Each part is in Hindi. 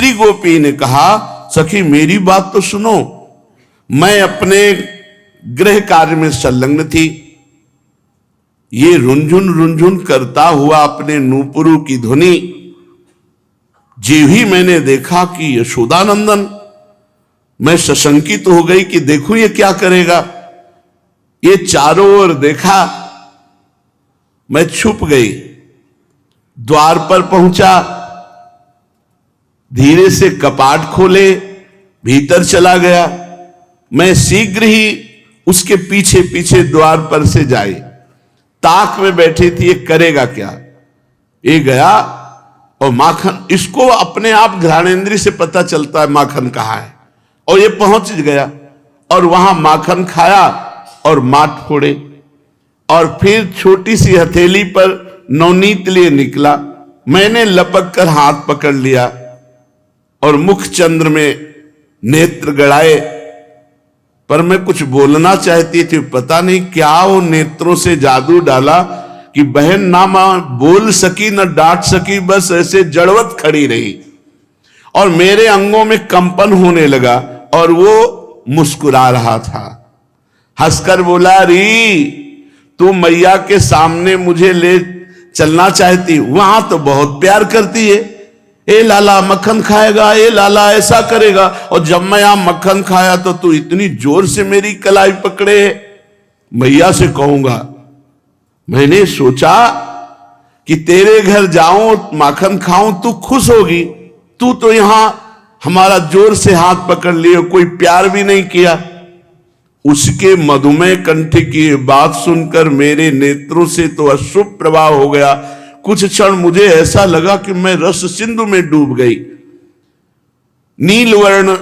गोपी ने कहा, सखी मेरी बात तो सुनो, मैं अपने गृह कार्य में संलग्न थी, ये रुंझुन रुंझुन करता हुआ अपने नूपुरों की ध्वनि जी ही मैंने देखा कि यशोदानंदन, मैं सशंकित हो गई कि देखूं ये क्या करेगा। ये चारों ओर देखा, मैं छुप गई, द्वार पर पहुंचा, धीरे से कपाट खोले, भीतर चला गया। मैं शीघ्र ही उसके पीछे पीछे द्वार पर से जाई, ताक में बैठी थी, ये करेगा क्या। ये गया और माखन, इसको अपने आप घ्राणेंद्रिय से पता चलता है माखन कहाँ है, और ये पहुंच गया और वहां माखन खाया और माट फोड़े, और फिर छोटी सी हथेली पर नवनीत लिए निकला। मैंने लपक कर हाथ पकड़ लिया और मुख चंद्र में नेत्र गड़ाए, पर मैं कुछ बोलना चाहती थी, पता नहीं क्या वो नेत्रों से जादू डाला कि बहन ना बोल सकी न डांट सकी, बस ऐसे जड़वत खड़ी रही और मेरे अंगों में कंपन होने लगा और वो मुस्कुरा रहा था। हंसकर बोला, री तू मैया के सामने मुझे ले चलना चाहती, वहां तो बहुत प्यार करती है, ए लाला मक्खन खाएगा, ए लाला ऐसा करेगा, और जब मैं यहां मक्खन खाया तो तू इतनी जोर से मेरी कलाई पकड़े। मैया से कहूंगा, मैंने सोचा कि तेरे घर जाऊं माखन खाऊं, तू खुश होगी, तू तो यहां हमारा जोर से हाथ पकड़ लिए, कोई प्यार भी नहीं किया। उसके मधुमेह कंठ की बात सुनकर मेरे नेत्रों से तो अश्रु प्रवाह हो गया। कुछ क्षण मुझे ऐसा लगा कि मैं रस सिंधु में डूब गई। नील वर्ण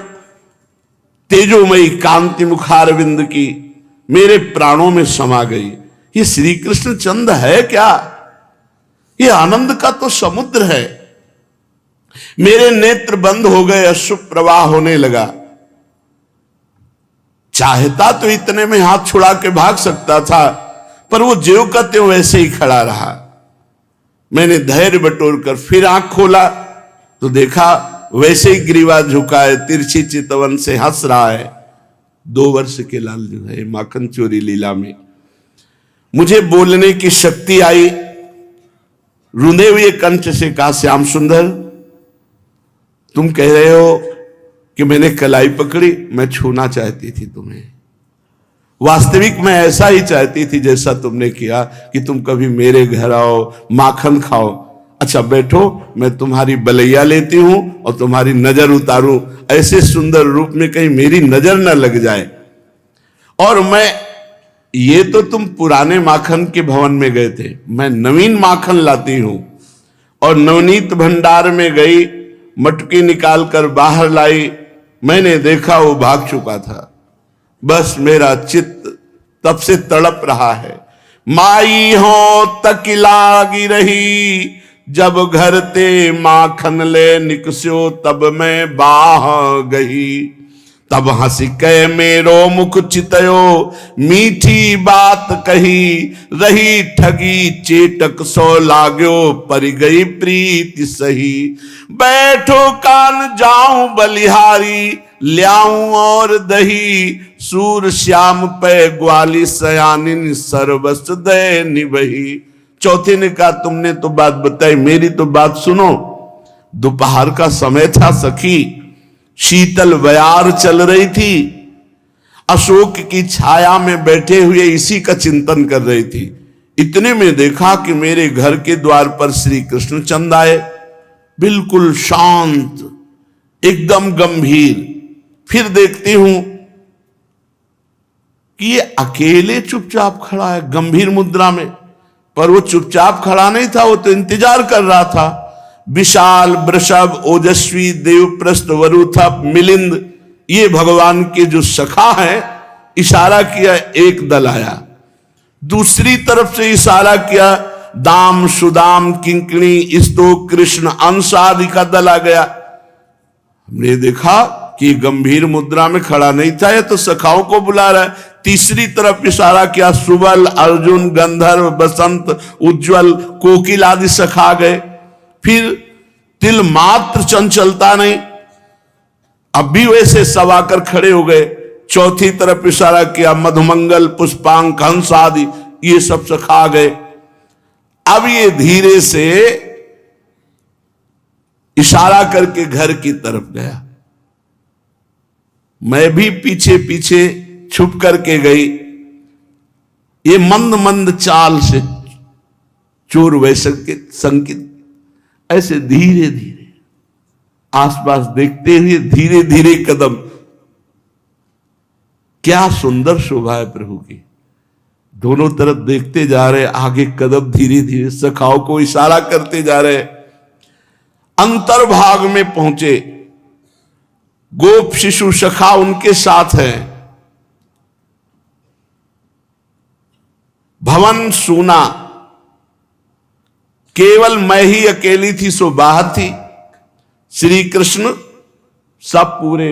तेजोमयी कांति मुखारविंद की मेरे प्राणों में समा गई। ये श्री कृष्ण चंद है क्या? ये आनंद का तो समुद्र है। मेरे नेत्र बंद हो गए, अश्रु प्रवाह होने लगा। चाहता तो इतने में हाथ छुड़ा के भाग सकता था, पर वो ज्यों का त्यों वैसे ही खड़ा रहा। मैंने धैर्य बटोर कर फिर आंख खोला तो देखा वैसे ही ग्रीवा झुका है, तिरछी चितवन से हंस रहा है। 2 वर्ष के लाल जो है माखन चोरी लीला में। मुझे बोलने की शक्ति आई, रुंधे हुए कंठ से कहा, श्याम सुंदर तुम कह रहे हो कि मैंने कलाई पकड़ी, मैं छूना चाहती थी तुम्हें। वास्तविक मैं ऐसा ही चाहती थी जैसा तुमने किया कि तुम कभी मेरे घर आओ, माखन खाओ। अच्छा बैठो, मैं तुम्हारी बलैया लेती हूं और तुम्हारी नजर उतारूं, ऐसे सुंदर रूप में कहीं मेरी नजर न लग जाए। और मैं, ये तो तुम पुराने माखन के भवन में गए थे, मैं नवीन माखन लाती हूं। और नवनीत भंडार में गई, मटकी निकाल कर बाहर लाई। मैंने देखा वो भाग चुका था। बस मेरा चित्त तब से तड़प रहा है। माई हो तक लागी रही, जब घर ते माखन ले निकस्यो, तब मैं बाह गई। तब हंसी कह मेरो मुख चितयो, मीठी बात कही, रही ठगी चेटक सो लाग्यो, पर गई प्रीति सही। बैठो कान जाऊं बलिहारी, ल्याऊं और दही, सूर श्याम पे ग्वाली सयानिन, सर्वस दे निभही। चौथे ने कहा, तुमने तो बात बताई, मेरी तो बात सुनो। दोपहर का समय था सखी, शीतल बयार चल रही थी, अशोक की छाया में बैठे हुए इसी का चिंतन कर रही थी। इतने में देखा कि मेरे घर के द्वार पर श्री कृष्ण चंद आए, बिल्कुल शांत, एकदम गंभीर। फिर देखती हूं कि ये अकेले चुपचाप खड़ा है गंभीर मुद्रा में, पर वो चुपचाप खड़ा नहीं था, वो तो इंतजार कर रहा था। विशाल वृषभ, ओजस्वी, देवप्रस्थ, वरुथप, मिलिंद, ये भगवान के जो सखा हैं, इशारा किया, एक दल आया। दूसरी तरफ से इशारा किया, दाम, सुदाम, किंकणी, स्तोक, कृष्ण, अंश आदि का दल आ गया। हमने देखा कि गंभीर मुद्रा में खड़ा नहीं था, ये तो सखाओं को बुला रहा है। तीसरी तरफ इशारा किया, सुबल, अर्जुन, गंधर्व, बसंत, उज्जवल, कोकिल आदि सखा गए। फिर तिल मात्र चंचलता नहीं, अब भी वैसे सब आकर खड़े हो गए, चौथी तरफ इशारा किया, मधुमंगल, पुष्पांक, हंस आदि ये सब सखा आ गए। अब ये धीरे से इशारा करके घर की तरफ गया। मैं भी पीछे पीछे छुप करके गई। ये मंद मंद चाल से चोर वैसे के संकेत ऐसे धीरे धीरे आसपास देखते हुए धीरे धीरे कदम। क्या सुंदर शोभा है प्रभु की। दोनों तरफ देखते जा रहे, आगे कदम धीरे धीरे सखाओं को इशारा करते जा रहे। अंतर्भाग में पहुंचे, गोप शिशु सखा उनके साथ है। भवन सूना, केवल मैं ही अकेली थी सो बाहर थी। श्री कृष्ण सब पूरे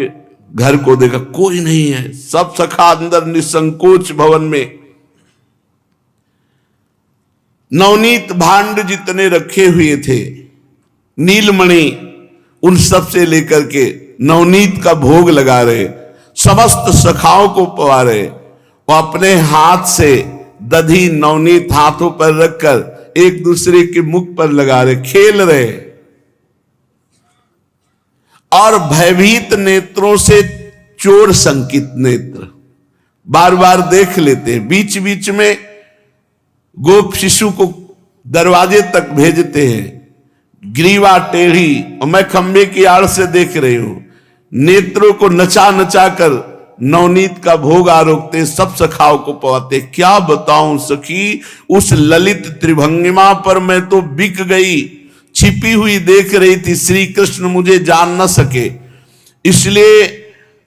घर को देखा, कोई नहीं है, सब सखा अंदर निसंकोच भवन में। नवनीत भांड जितने रखे हुए थे, नीलमणि, उन सब से लेकर के नवनीत का भोग लगा रहे, समस्त सखाओं को पवा रहे। वो अपने हाथ से दधी नवनीत हाथों पर रखकर एक दूसरे के मुख पर लगा रहे, खेल रहे। और भयभीत नेत्रों से चोर संकित नेत्र बार बार देख लेते। बीच बीच में गोप शिशु को दरवाजे तक भेजते हैं। ग्रीवा टेढ़ी और मैं खंबे की आड़ से देख रही हूं। नेत्रों को नचा नचा कर नवनीत का भोग आरोगते, सब सखाओं को पवाते। क्या बताऊं सखी, उस ललित त्रिभंगिमा पर मैं तो बिक गई। छिपी हुई देख रही थी, श्री कृष्ण मुझे जान न सके, इसलिए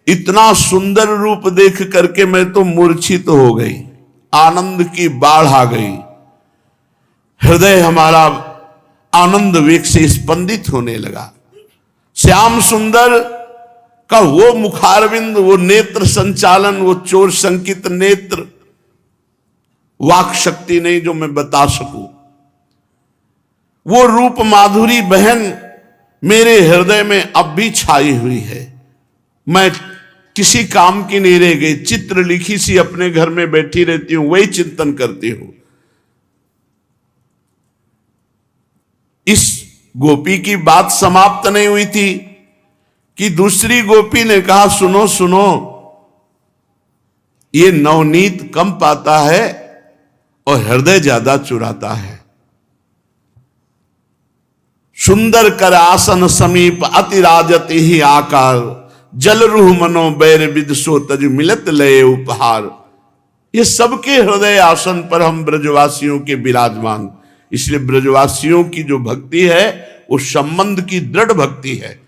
इतना सुंदर रूप देख करके मैं तो मूर्छित हो गई। आनंद की बाढ़ आ गई। हृदय हमारा आनंद वेग से स्पंदित होने लगा। श्याम सुंदर का वो मुखारविंद, वो नेत्र संचालन, वो चोर संकित नेत्र, वाक शक्ति नहीं जो मैं बता सकूं। वो रूप माधुरी बहन मेरे हृदय में अब भी छाई हुई है। मैं किसी काम की नहीं रह गई। चित्र लिखी सी अपने घर में बैठी रहती हूं, वही चिंतन करती हूं। इस गोपी की बात समाप्त नहीं हुई थी कि दूसरी गोपी ने कहा, सुनो सुनो, ये नवनीत कम पाता है और हृदय ज्यादा चुराता है। सुंदर कर आसन समीप अति राजति ही आकार, जल रूह मनो बैर विद सो तज मिलत लय उपहार। ये सबके हृदय आसन पर हम ब्रजवासियों के विराजमान। इसलिए ब्रजवासियों की जो भक्ति है वो संबंध की दृढ़ भक्ति है।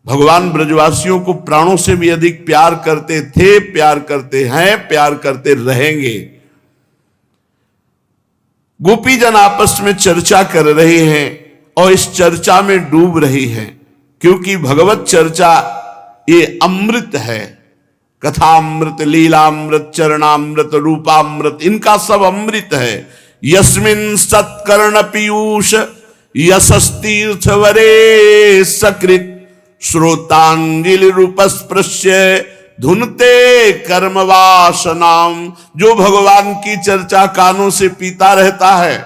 भगवान ब्रजवासियों को प्राणों से भी अधिक प्यार करते थे, प्यार करते हैं, प्यार करते रहेंगे। गोपी जन आपस में चर्चा कर रहे हैं और इस चर्चा में डूब रही है, क्योंकि भगवत चर्चा ये अमृत है। कथामृत, लीलामृत, चरणामृत, रूपामृत, इनका सब अमृत है। यस्मिन् सत्कर्ण पीयूष यशस्तीर्थ वरे सकृत, श्रोतांजलि रूपस्पृश्य धुनते कर्म वासनाम। जो भगवान की चर्चा कानों से पीता रहता है,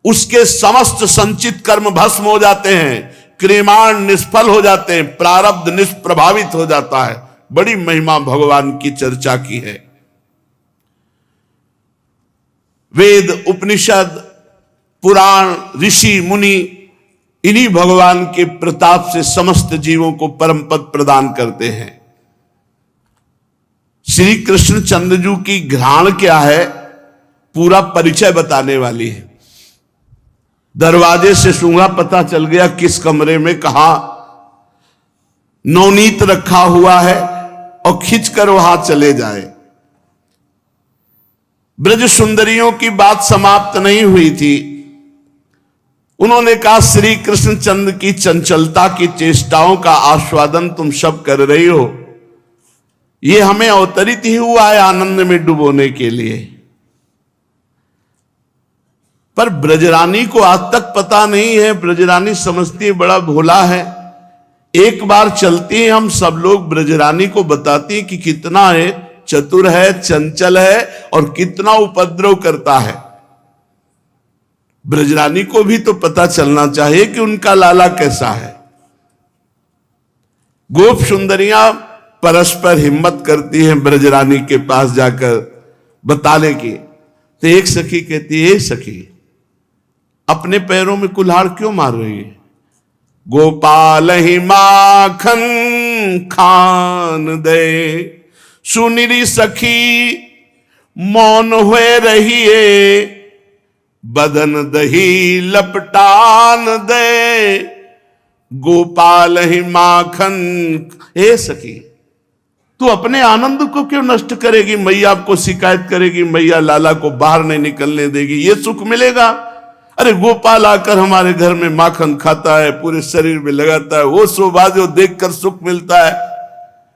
उसके समस्त संचित कर्म भस्म हो जाते हैं, क्रियमाण निष्फल हो जाते हैं, प्रारब्ध निष्प्रभावित हो जाता है। बड़ी महिमा भगवान की चर्चा की है। वेद, उपनिषद, पुराण, ऋषि मुनि इन्हीं भगवान के प्रताप से समस्त जीवों को परम पद प्रदान करते हैं। श्री कृष्ण चंद्रजू की घ्राण क्या है, पूरा परिचय बताने वाली है। दरवाजे से सूंघा, पता चल गया किस कमरे में कहा नवनीत रखा हुआ है और खींचकर वहां चले जाए। ब्रज सुंदरियों की बात समाप्त नहीं हुई थी। उन्होंने कहा, श्री कृष्ण चंद्र की चंचलता की चेष्टाओं का आस्वादन तुम सब कर रही हो, ये हमें अवतरित ही हुआ है आनंद में डुबोने के लिए। पर ब्रजरानी को आज तक पता नहीं है। ब्रजरानी समझती है बड़ा भोला है, एक बार चलती हैं हम सब लोग, ब्रजरानी को बताती हैं कि कितना है चतुर है, चंचल है और कितना उपद्रव करता है। ब्रजरानी को भी तो पता चलना चाहिए कि उनका लाला कैसा है। गोप सुंदरियां परस्पर हिम्मत करती हैं ब्रजरानी के पास जाकर बताने की। तो एक सखी कहती है, सखी अपने पैरों में कुल्हाड़ क्यों मार रही है? गोपाल ही माखन खान दे, सुनिरी सखी मौन हुए रहिए, बदन दही लपटान दे, गोपाल ही माखन। हे सखी तू अपने आनंद को क्यों नष्ट करेगी? मैया आपको शिकायत करेगी, मैया लाला को बाहर नहीं निकलने देगी, ये सुख मिलेगा? अरे गोपाल आकर हमारे घर में माखन खाता है, पूरे शरीर में लगाता है, वो शोभा जो देखकर सुख मिलता है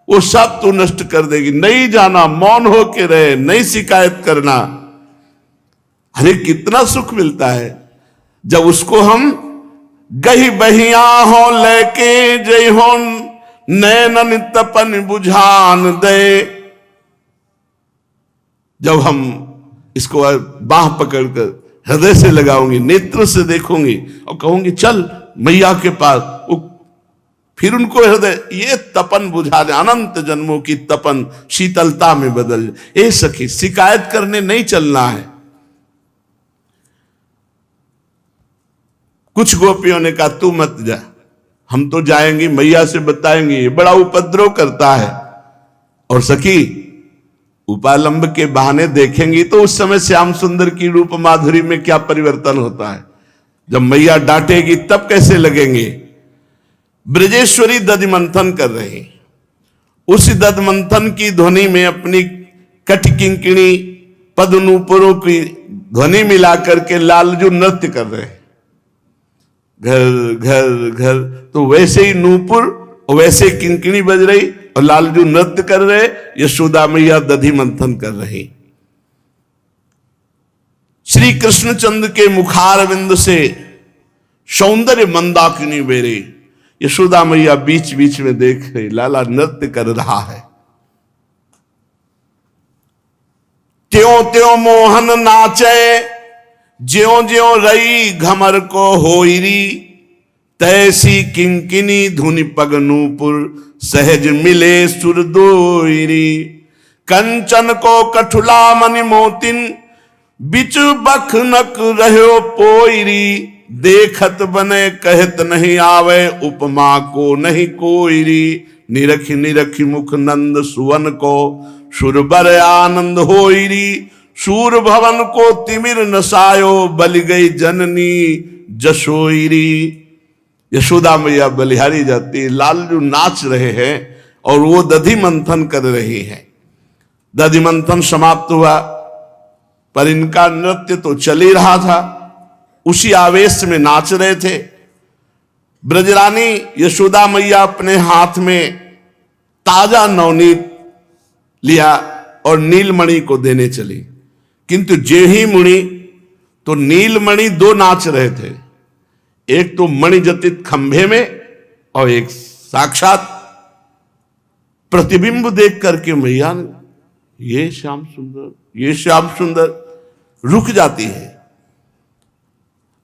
वो सब तू नष्ट कर देगी। नहीं जाना, मौन होके रहे, नहीं शिकायत करना। अरे कितना सुख मिलता है जब उसको हम गही बहिया हो लेके जय हो, नैनन तपन बुझान दे। जब हम इसको बाह पकड़कर हृदय से लगाऊंगी, नेत्र से देखूंगी और कहूंगी चल मैया के पास, फिर उनको हृदय ये तपन बुझा दे, अनंत जन्मों की तपन शीतलता में बदल। ए सखी शिकायत करने नहीं चलना है। कुछ गोपियों ने कहा तू मत जा, हम तो जाएंगे, मैया से बताएंगे, ये बड़ा उपद्रव करता है। और सखी उपालंब के बहाने देखेंगी तो उस समय श्याम सुंदर की रूप माधुरी में क्या परिवर्तन होता है। जब मैया डांटेगी तब कैसे लगेंगे। ब्रजेश्वरी दधिमंथन कर रही, उस दधिमंथन की ध्वनि में अपनी कटकिंकिणी पदनूपुरों की ध्वनि मिला करके लालजू नृत्य कर रहे हैं, घर घर घर। तो वैसे ही नूपुर और वैसे किंकिणी बज रही और लालजू नृत्य कर रहे, यशोदा मैया दधि मंथन कर रही। श्री कृष्णचंद्र के मुखारविंद से सौंदर्य मंदाकिनी बेरे, यशोदा मैया बीच बीच में देख रही, लाला नृत्य कर रहा है। त्यों त्यों मोहन नाचे, ज्यों ज्यों रई घमर को होइरी, तैसी किंकिनी धुनि पगनूपुर, सहज मिले सुरदोइरी। कंचन को कठुला मनि मोतिन, बिच बखनक रहो पोइरी, देखत बने कहत नहीं आवे, उपमा को नहीं कोइरी। निरखी निरखी मुख नंद सुवन को, सुरबर आनंद होइरी। सूर भवन को तिमिर नसायो, बलि गई जननी जसोइरी। यशोदा मैया बलिहारी जाती, लालजू नाच रहे हैं और वो दधि मंथन कर रही हैं। दधि मंथन समाप्त हुआ पर इनका नृत्य तो चल ही रहा था, उसी आवेश में नाच रहे थे। ब्रजरानी यशोदा मैया अपने हाथ में ताजा नवनीत लिया और नीलमणि को देने चली, किंतु जे ही मुनि तो नीलमणि दो नाच रहे थे, एक तो मणि जटित खंभे में और एक साक्षात प्रतिबिंब देख करके मैया ये श्याम सुंदर, ये श्याम सुंदर रुक जाती है।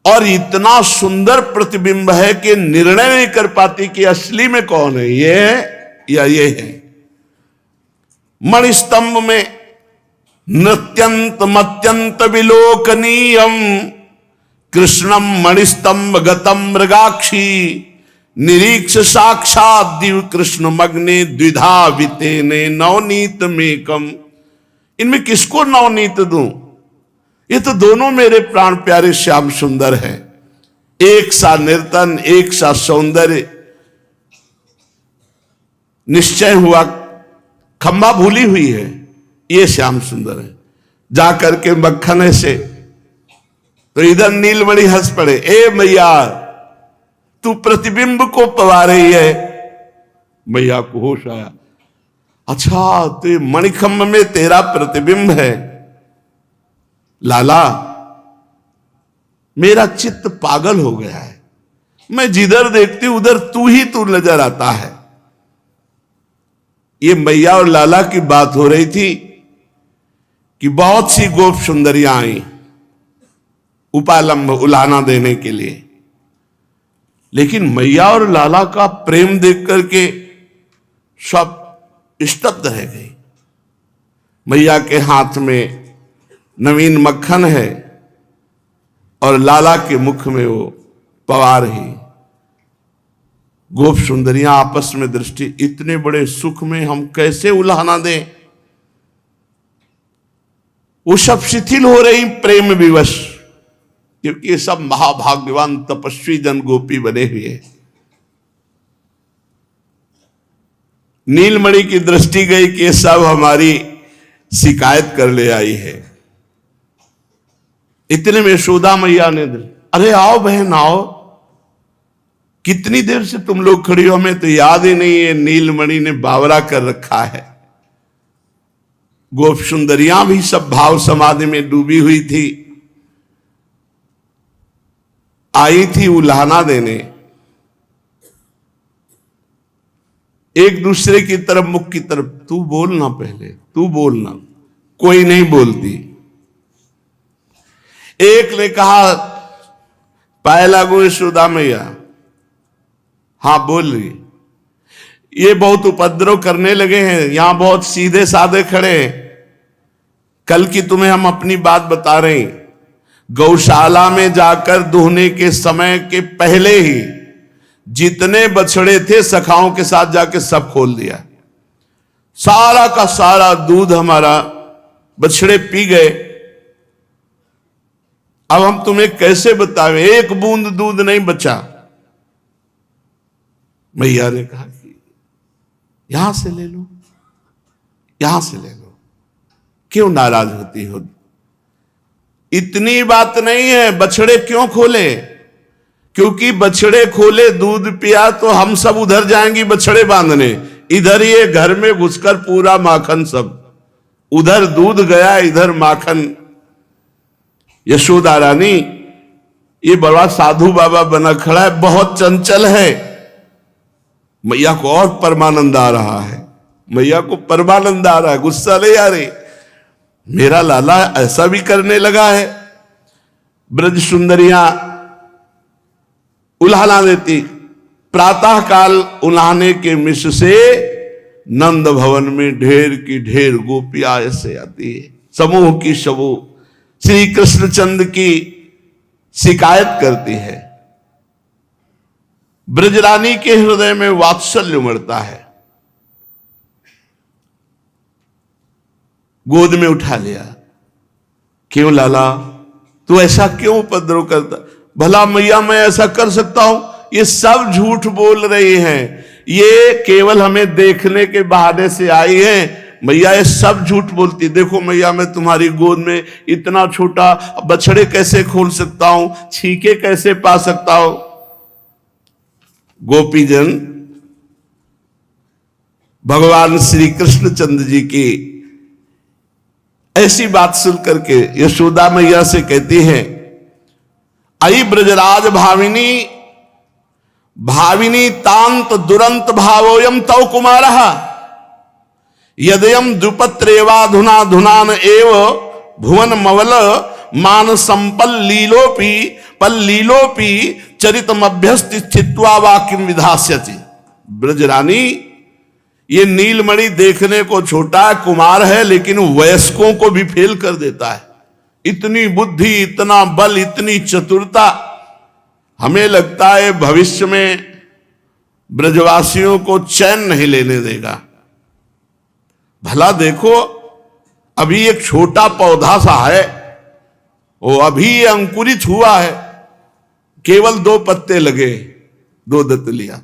और इतना सुंदर प्रतिबिंब है कि निर्णय नहीं कर पाती कि असली में कौन है, ये है या ये है। मणिस्तंभ में नृत्यंत मत्यंत विलोकनीयम, कृष्णम मणिस्तंभ गतम मृगाक्षी, निरीक्ष साक्षात दिव कृष्ण मग्ने द्विधा वितेने नवनीत मेकम। इनमें किसको नवनीत दूं? ये तो दोनों मेरे प्राण प्यारे श्याम सुंदर हैं, एक सा निर्तन एक सा सौंदर्य। निश्चय हुआ खंबा भूली हुई है, ये श्याम सुंदर है। जाकर के मक्खन से तो इधर नीलमणि हंस पड़े, ए मैया तू प्रतिबिंब को पवा रही है। मैया को होश आया, अच्छा तो मणिखंभ में तेरा प्रतिबिंब है। लाला मेरा चित्त पागल हो गया है, मैं जिधर देखती हूं उधर तू ही तू नजर आता है। ये मैया और लाला की बात हो रही थी कि बहुत सी गोप सुंदरियां आई उपालंब उलाहना देने के लिए, लेकिन मैया और लाला का प्रेम देख करके सब स्तब्ध रह गई। मैया के हाथ में नवीन मक्खन है और लाला के मुख में वो पवार ही। गोप सुंदरियां आपस में दृष्टि, इतने बड़े सुख में हम कैसे उलाहना दें। वो सब शिथिल हो रही प्रेम विवश, क्योंकि ये सब महाभाग्यवान तपस्वी जन गोपी बने हुए। नीलमणि की दृष्टि गई कि सब हमारी शिकायत कर ले आई है। इतने में यशोदा मैया ने, अरे आओ बहन आओ, कितनी देर से तुम लोग खड़ी हो, हमें तो याद ही नहीं है नीलमणि ने बावरा कर रखा है। गोप सुंदरियां भी सब भाव समाधि में डूबी हुई थी, आई थी उलाहना देने। एक दूसरे की तरफ, मुख की तरफ, तू बोलना पहले, तू बोलना। कोई नहीं बोलती। एक ने कहा, पाए लागू यशोदा मैया। हां बोल रही। ये बहुत उपद्रव करने लगे हैं, यहां बहुत सीधे साधे खड़े हैं। कल की तुम्हें हम अपनी बात बता रहे हैं। गौशाला में जाकर दुहने के समय के पहले ही जितने बछड़े थे सखाओं के साथ जाके सब खोल दिया। सारा का सारा दूध हमारा बछड़े पी गए। अब हम तुम्हें कैसे बतावें, एक बूंद दूध नहीं बचा। मैया ने कहा कि यहां से ले लो, यहां से ले लो, क्यों नाराज होती हो। इतनी बात नहीं है, बछड़े क्यों खोले, क्योंकि बछड़े खोले दूध पिया तो हम सब उधर जाएंगी बछड़े बांधने, इधर ये घर में घुसकर पूरा माखन सब, उधर दूध गया इधर माखन। यशोदा रानी ये बड़ा साधु बाबा बना खड़ा है, बहुत चंचल है। मैया को और परमानंद आ रहा है, मैया को परमानंद आ रहा है, गुस्सा नहीं आ रही। मेरा लाला ऐसा भी करने लगा है। ब्रज सुंदरियां उलाहना देती। प्रातः काल उलाहने के मिश्र से नंद भवन में ढेर की ढेर गोपियां ऐसे आती है, समूह की समूह श्री कृष्णचंद्र की शिकायत करती है। ब्रजरानी के हृदय में वात्सल्य उमड़ता है। गोद में उठा लिया। क्यों लाला, तू ऐसा क्यों उपद्रव करता। भला मैया मैं ऐसा कर सकता हूं, ये सब झूठ बोल रही हैं, ये केवल हमें देखने के बहाने से आई हैं। मैया ये सब झूठ बोलती। देखो मैया मैं तुम्हारी गोद में इतना छोटा बछड़े कैसे खोल सकता हूं, छीके कैसे पा सकता हूं। गोपीजन भगवान श्री कृष्णचंद्र जी की ऐसी बात सुन करके यशोदा मैया से कहती है, आई ब्रजराज भाविनी भाविनी तांत दुरंत भावोयम तव कुमारः यदयम द्रुपत्रेवाधुना धुनान एव भुवन मवल मान संपल्लीलोपि पल्लीलोपि चरितमभ्यस्ति स्थित्वा वा किम विधास्यति। ब्रजरानी ये नीलमणि देखने को छोटा कुमार है, लेकिन वयस्कों को भी फेल कर देता है। इतनी बुद्धि, इतना बल, इतनी चतुरता। हमें लगता है भविष्य में ब्रजवासियों को चैन नहीं लेने देगा। भला देखो अभी एक छोटा पौधा सा है, वो अभी अंकुरित हुआ है, केवल 2 पत्ते लगे, 2 दतलियां,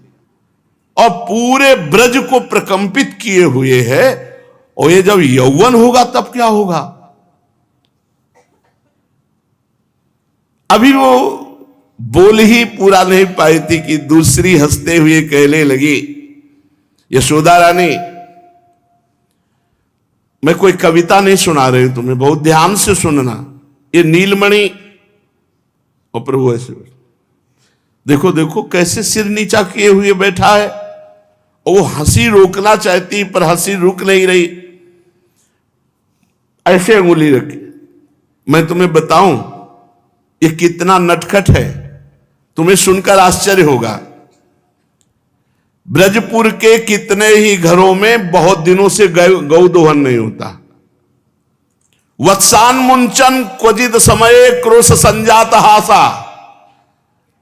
और पूरे ब्रज को प्रकंपित किए हुए है। और ये जब यौवन होगा तब क्या होगा। अभी वो बोल ही पूरा नहीं पाई थी कि दूसरी हंसते हुए कहने लगी, यशोदा रानी मैं कोई कविता नहीं सुना रही हूं तुम्हें, बहुत ध्यान से सुनना। ये नीलमणि और प्रभु ऐसे देखो देखो कैसे सिर नीचा किए हुए बैठा है, और वो हंसी रोकना चाहती पर हंसी रुक नहीं रही, ऐसे अंगुली रखी। मैं तुम्हें बताऊं ये कितना नटखट है, तुम्हें सुनकर आश्चर्य होगा। ब्रजपुर के कितने ही घरों में बहुत दिनों से गौ दोहन नहीं होता। वत्सान मुंचन क्वचित समय क्रोश संजात हासा,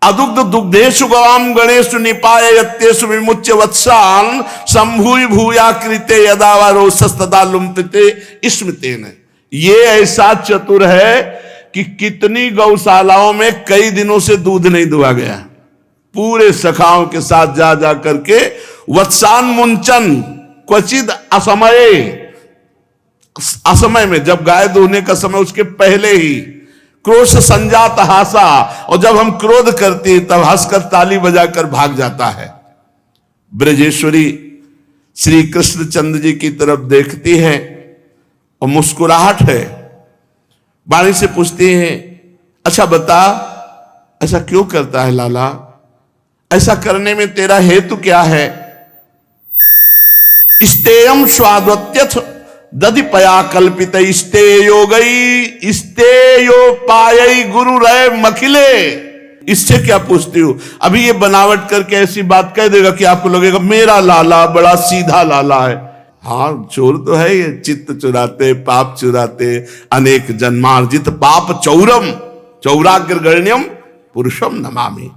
अदुग्ध दुग्धेशु गवाम गणेशु निपाय यत्तेषु विमुच्य वत्सान संभूय भूया कृते यदा वा रोषस्तदा लुम्पते स्मृतेन। ये ऐसा चतुर है कि कितनी गौशालाओं में कई दिनों से दूध नहीं दुआ गया, पूरे सखाओं के साथ जा जा करके वत्सान मुंचन क्वचित असमय में, जब गाय दूहने का समय उसके पहले ही क्रोश संजात हासा, और जब हम क्रोध करते तब हंसकर ताली बजाकर भाग जाता है। ब्रजेश्वरी श्री कृष्णचंद्र जी की तरफ देखती है और मुस्कुराहट है, वाणी से पूछती है, अच्छा बता ऐसा क्यों करता है लाला, ऐसा करने में तेरा हेतु क्या है? स्तेयम स्वाद्वत्यथ दधि पया कल्पित स्तेयो गई स्तेयो पायई गुरु रहे मखिले। इससे क्या पूछती हूं? अभी ये बनावट करके ऐसी बात कह देगा कि आपको लगेगा मेरा लाला बड़ा सीधा लाला है। हाँ चोर तो है ये, चित्त चुराते पाप चुराते अनेक जन्मार्जित पाप चौरम चौराग्रगण्यम पुरुषम नमामि।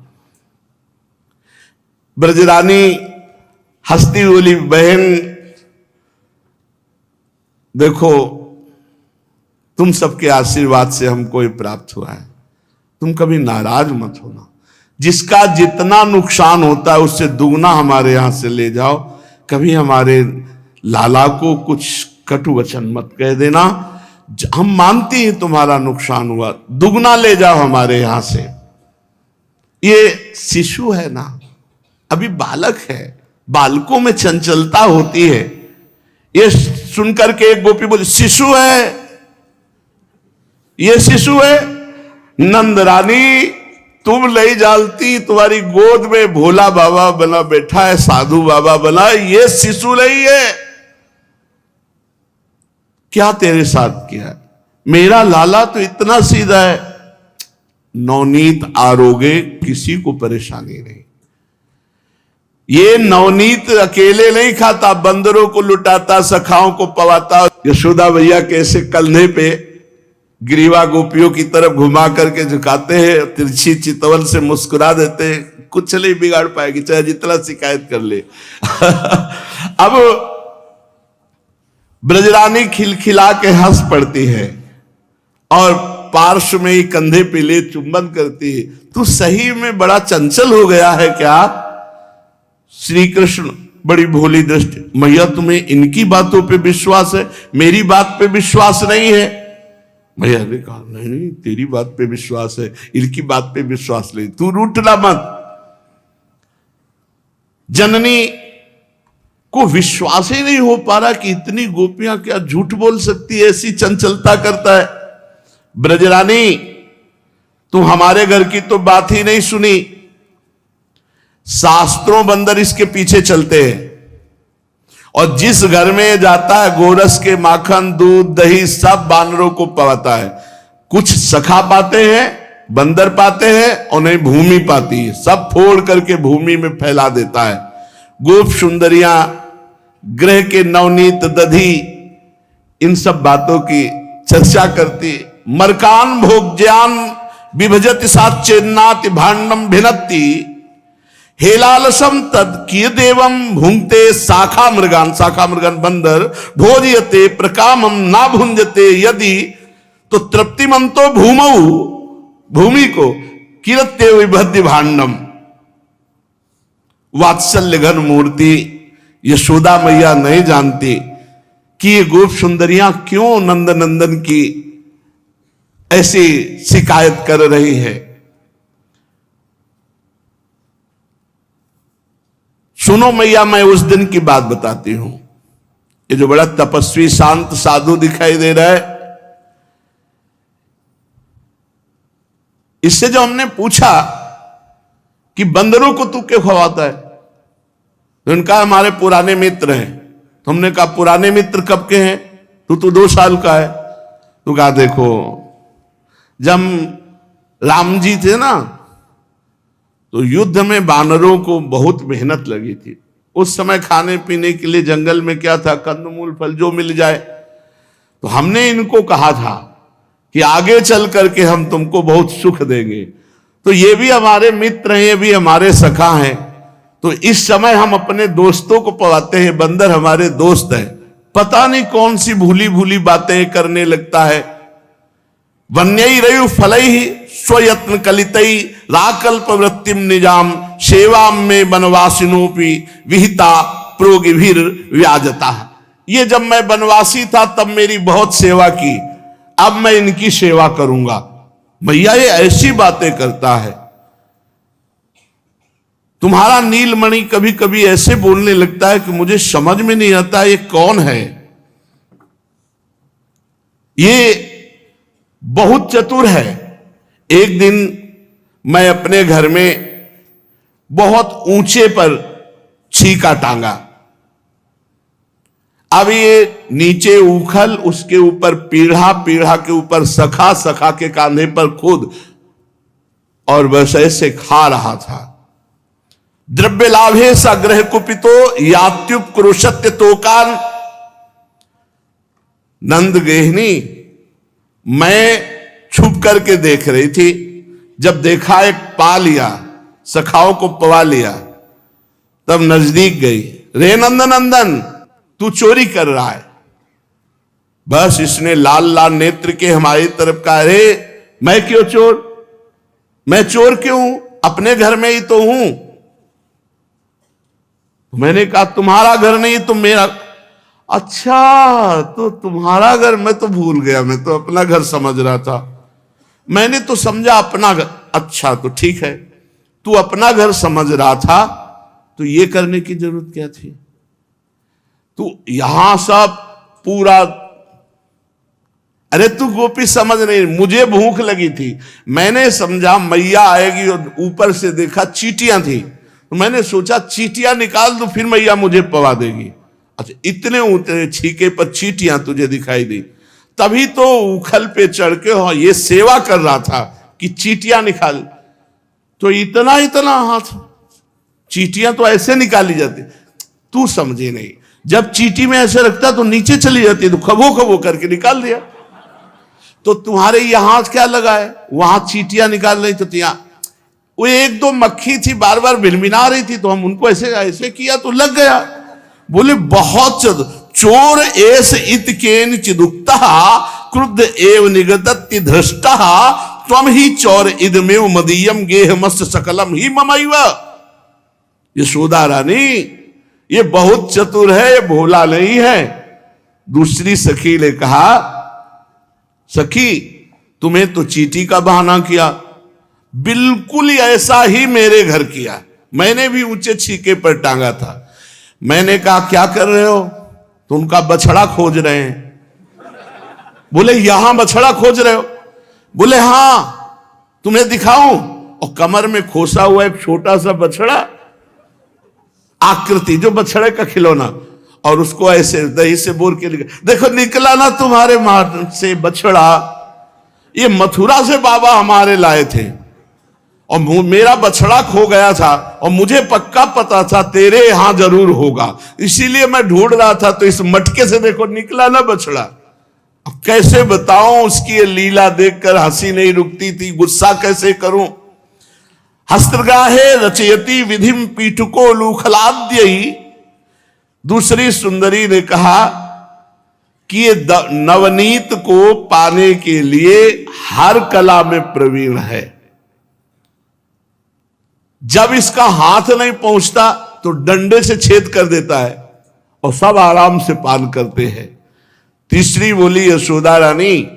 ब्रजरानी हंसती बोली, बहन देखो तुम सबके आशीर्वाद से हमको ये प्राप्त हुआ है, तुम कभी नाराज मत होना। जिसका जितना नुकसान होता है उससे दुगना हमारे यहां से ले जाओ। कभी हमारे लाला को कुछ कटु वचन मत कह देना, हम मानते हैं तुम्हारा नुकसान हुआ, दुगना ले जाओ हमारे यहां से। ये शिशु है ना, अभी बालक है, बालकों में चंचलता होती है। ये सुनकर के एक गोपी बोली, शिशु है, ये शिशु है? नंद रानी तुम नहीं जानती, तुम्हारी गोद में भोला बाबा बना बैठा है, साधु बाबा बना, ये शिशु नहीं है। क्या तेरे साथ किया? मेरा लाला तो इतना सीधा है, नवनीत आरोगे किसी को परेशानी नहीं। ये नवनीत अकेले नहीं खाता, बंदरों को लुटाता, सखाओं को पवाता। यशोदा भैया कैसे कंधे पे ग्रीवा गोपियों की तरफ घुमा करके झुकाते हैं, तिरछी चितवन से मुस्कुरा देते हैं, कुछ नहीं बिगाड़ पाएगी चाहे जितना शिकायत कर ले। अब ब्रजरानी खिलखिला के हंस पड़ती है और पार्श्व में ही कंधे पे ले चुंबन करती है। तू सही में बड़ा चंचल हो गया है क्या? श्री कृष्ण बड़ी भोली दृष्टि, मैया तुम्हें इनकी बातों पे विश्वास है, मेरी बात पे विश्वास नहीं है? मैया ने कहा नहीं नहीं तेरी बात पे विश्वास है, इनकी बात पे विश्वास नहीं, तू रूठना मत। जननी को विश्वास ही नहीं हो पा रहा कि इतनी गोपियां क्या झूठ बोल सकती है, ऐसी चंचलता करता है। ब्रजरानी तू हमारे घर की तो बात ही नहीं सुनी, शास्त्रों बंदर इसके पीछे चलते हैं, और जिस घर में जाता है गोरस के माखन दूध दही सब बानरों को पवाता है। कुछ सखा पाते हैं, बंदर पाते हैं, और नहीं भूमि पाती है, सब फोड़ करके भूमि में फैला देता है। गोप सुंदरियां ग्रह के नवनीत दधी इन सब बातों की चर्चा करती। मरकान भोज्यान विभजति साच्चेन्नाति भांडम भिनत्ति हेलालसम तद किय देवम भुंगते शाखा मृगान बंदर भोजयते प्रकामम ना भुंजते यदि तो तृप्तिमंतो भूमौ भूमि को किरत्ते विभद्य भांडम। वात्सल्य घन मूर्ति यशोदा मैया नहीं जानती कि ये गोप सुंदरियां क्यों नंदनंदन की ऐसी शिकायत कर रही है। सुनो मैया, मैं उस दिन की बात बताती हूं। ये जो बड़ा तपस्वी शांत साधु दिखाई दे रहा है, इससे जो हमने पूछा कि बंदरों को तू क्यों खवाता है? तो उनका हमारे पुराने मित्र हैं। तो हमने कहा पुराने मित्र कब के हैं? तू तो 2 साल का है। तो कहा देखो, जब राम जी थे ना, तो युद्ध में बानरों को बहुत मेहनत लगी थी। उस समय खाने पीने के लिए जंगल में क्या था, कंदमूल फल जो मिल जाए। तो हमने इनको कहा था कि आगे चल करके हम तुमको बहुत सुख देंगे। तो ये भी हमारे मित्र हैं, ये भी हमारे सखा हैं। तो इस समय हम अपने दोस्तों को पवाते हैं, बंदर हमारे दोस्त हैं। पता नहीं कौन सी भूली भूली बातें करने लगता है। वन्यई रयु फलई स्वयत्न कलितई राकल्प वृत्तिम निजाम सेवाम में वनवासिनोपि विहिता प्रोगिभिर व्याजता। ये जब मैं वनवासी था तब मेरी बहुत सेवा की, अब मैं इनकी सेवा करूंगा। भैया ये ऐसी बातें करता है। तुम्हारा नीलमणि कभी कभी ऐसे बोलने लगता है कि मुझे समझ में नहीं आता ये कौन है। ये बहुत चतुर है। एक दिन मैं अपने घर में बहुत ऊंचे पर छीका टांगा। अब ये नीचे उखल, उसके ऊपर पीढ़ा, पीढ़ा के ऊपर सखा, सखा के कांधे पर खुद, और बस ऐसे खा रहा था। द्रव्य लाभे सग्रह कुपितो यात्युप क्रोशत्य तोकान। नंद गेहनी मैं छुप करके देख रही थी। जब देखा एक पा लिया, सखाओं को पवा लिया, तब नजदीक गई। रे नंदन, तू चोरी कर रहा है। बस इसने लाल लाल नेत्र के हमारी तरफ कहा, अरे मैं क्यों चोर, मैं चोर क्यों, अपने घर में ही तो हूं। मैंने कहा तुम्हारा घर नहीं तो मेरा। अच्छा, तो तुम्हारा घर, मैं तो भूल गया, मैं तो अपना घर समझ रहा था। मैंने तो समझा अपना घर। अच्छा तो ठीक है, तू अपना घर समझ रहा था तो ये करने की जरूरत क्या थी? तू यहां सब पूरा, अरे तू गोपी समझ नहीं, मुझे भूख लगी थी। मैंने समझा मैया आएगी, और ऊपर से देखा चींटियां थी, तो मैंने सोचा चींटियां निकाल दूं, फिर मैया मुझे पवा देगी। अच्छा, इतने ऊंचे छीके पर चींटियां तुझे दिखाई दी, तभी तो उखल पे चढ़ के हाँ ये सेवा कर रहा था कि चींटियां निकाल। तो इतना इतना हाथ, चींटियां तो ऐसे निकाली जाती, तू समझे नहीं। जब चींटी में ऐसे रखता तो नीचे चली जाती, तो खबो खबो करके निकाल दिया। तो तुम्हारे यहां क्या लगा है, वहां चींटियां निकाल रही तो यहाँ वो 1-2 मक्खी थी, बार बार भिनभिना रही थी, तो हम उनको ऐसे ऐसे किया तो लग गया। बोले बहुत चोर एस इतकेन चिदुक्ता क्रुद्ध एव निगदत्ति धृष्टा त्वम ही चोर इदमेव मदीयम गेह मस्त सकलम ही ममैव। यशोदा रानी ये बहुत चतुर है, ये भोला नहीं है। दूसरी सखी ने कहा, सखी तुम्हें तो चींटी का बहाना किया, बिल्कुल ऐसा ही मेरे घर किया। मैंने भी ऊंचे छीके पर टांगा था। मैंने कहा क्या कर रहे हो? तो उनका बछड़ा खोज रहे हैं। बोले यहां बछड़ा खोज रहे हो? बोले हां, तुम्हें दिखाऊं? और कमर में खोसा हुआ एक छोटा सा बछड़ा, आकृति जो बछड़े का खिलौना, और उसको ऐसे दही से बोर के लिखा, देखो निकला ना तुम्हारे मां से बछड़ा, ये मथुरा से बाबा हमारे लाए थे, और मेरा बछड़ा खो गया था, और मुझे पक्का पता था तेरे यहां जरूर होगा, इसीलिए मैं ढूंढ रहा था। तो इस मटके से देखो निकला ना बछड़ा। अब कैसे बताऊं, उसकी ये लीला देखकर हंसी नहीं रुकती थी, गुस्सा कैसे करूं। हस्तगाहे रचयति विधिम पीठुको लूखलाद्य ही। दूसरी सुंदरी ने कहा कि ये नवनीत को पाने के लिए हर कला में प्रवीण है। जब इसका हाथ नहीं पहुंचता तो डंडे से छेद कर देता है, और सब आराम से पान करते हैं। तीसरी बोली, यशोदा रानी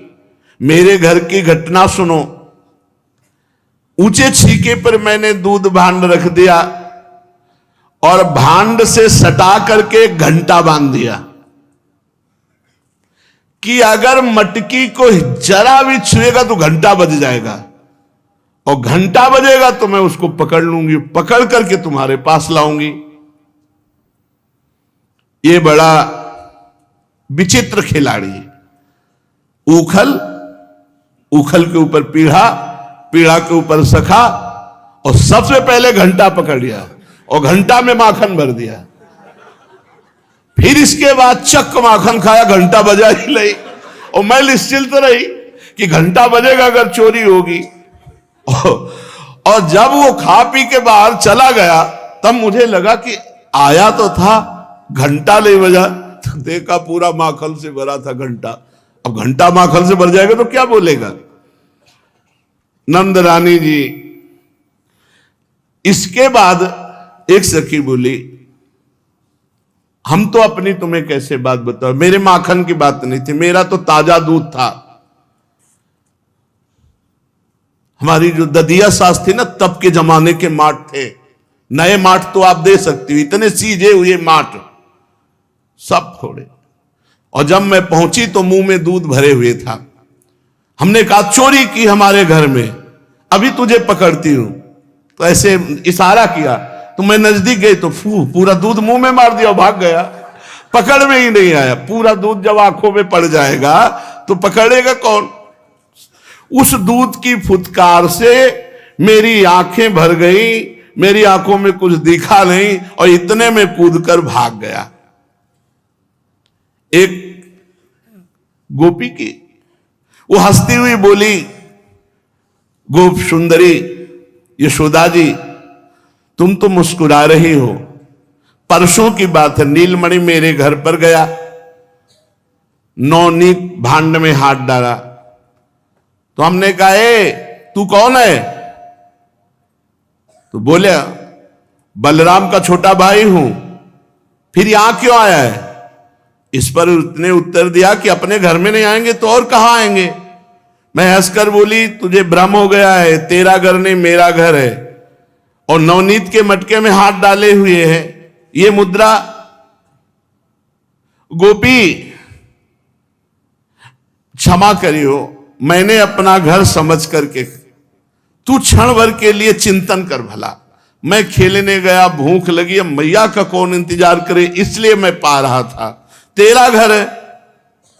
मेरे घर की घटना सुनो। ऊंचे छीके पर मैंने दूध भांड रख दिया, और भांड से सटा करके घंटा बांध दिया कि अगर मटकी को जरा भी छुएगा तो घंटा बज जाएगा। और घंटा बजेगा तो मैं उसको पकड़ लूंगी, पकड़ करके तुम्हारे पास लाऊंगी। ये बड़ा विचित्र खिलाड़ी है। उखल, उखल के ऊपर पीढ़ा, पीढ़ा के ऊपर सखा, और सबसे पहले घंटा पकड़ लिया और घंटा में माखन भर दिया। फिर इसके बाद चक माखन खाया, घंटा बजा ही नहीं। और मैं निश्चिंत रही कि घंटा बजेगा अगर चोरी होगी। और जब वो खा पी के बाहर चला गया तब मुझे लगा कि आया तो था, घंटा नहीं बजा। तो देखा पूरा माखन से भरा था घंटा। अब घंटा माखन से भर जाएगा तो क्या बोलेगा। नंद रानी जी, इसके बाद एक सखी बोली, हम तो अपनी तुम्हें कैसे बात बताओ, मेरे माखन की बात नहीं थी, मेरा तो ताजा दूध था। हमारी जो ददिया सास थी ना, तब के जमाने के माठ थे, नए माठ तो आप दे सकती हो, इतने सीजे हुए माठ सब फोड़े। और जब मैं पहुंची तो मुंह में दूध भरे हुए था। हमने कहा चोरी की हमारे घर में, अभी तुझे पकड़ती हूं। तो ऐसे इशारा किया, तो मैं नजदीक गई तो पूरा दूध मुंह में मार दिया, भाग गया, पकड़ में ही नहीं आया। पूरा दूध जब आंखों में पड़ जाएगा तो पकड़ेगा कौन। उस दूध की फुटकार से मेरी आंखें भर गई, मेरी आंखों में कुछ दिखा नहीं, और इतने में कूदकर भाग गया। एक गोपी की, वो हंसती हुई बोली, गोप सुंदरी यशोदा जी, तुम तो मुस्कुरा रही हो। परसों की बात है, नीलमणि मेरे घर पर गया, नवनीत भांड में हाथ डाला। तो हमने कहा, ए तू कौन है। तो बोले, बलराम का छोटा भाई हूं। फिर यहां क्यों आया है। इस पर उसने उत्तर दिया कि अपने घर में नहीं आएंगे तो और कहां आएंगे। मैं हंसकर बोली, तुझे भ्रम हो गया है, तेरा घर नहीं मेरा घर है, और नवनीत के मटके में हाथ डाले हुए है ये मुद्रा। गोपी क्षमा करियो, मैंने अपना घर समझ करके, तू क्षण भर के लिए चिंतन कर भला। मैं खेलने गया, भूख लगी, अब मैया का कौन इंतजार करे, इसलिए मैं पा रहा था। तेरा घर है,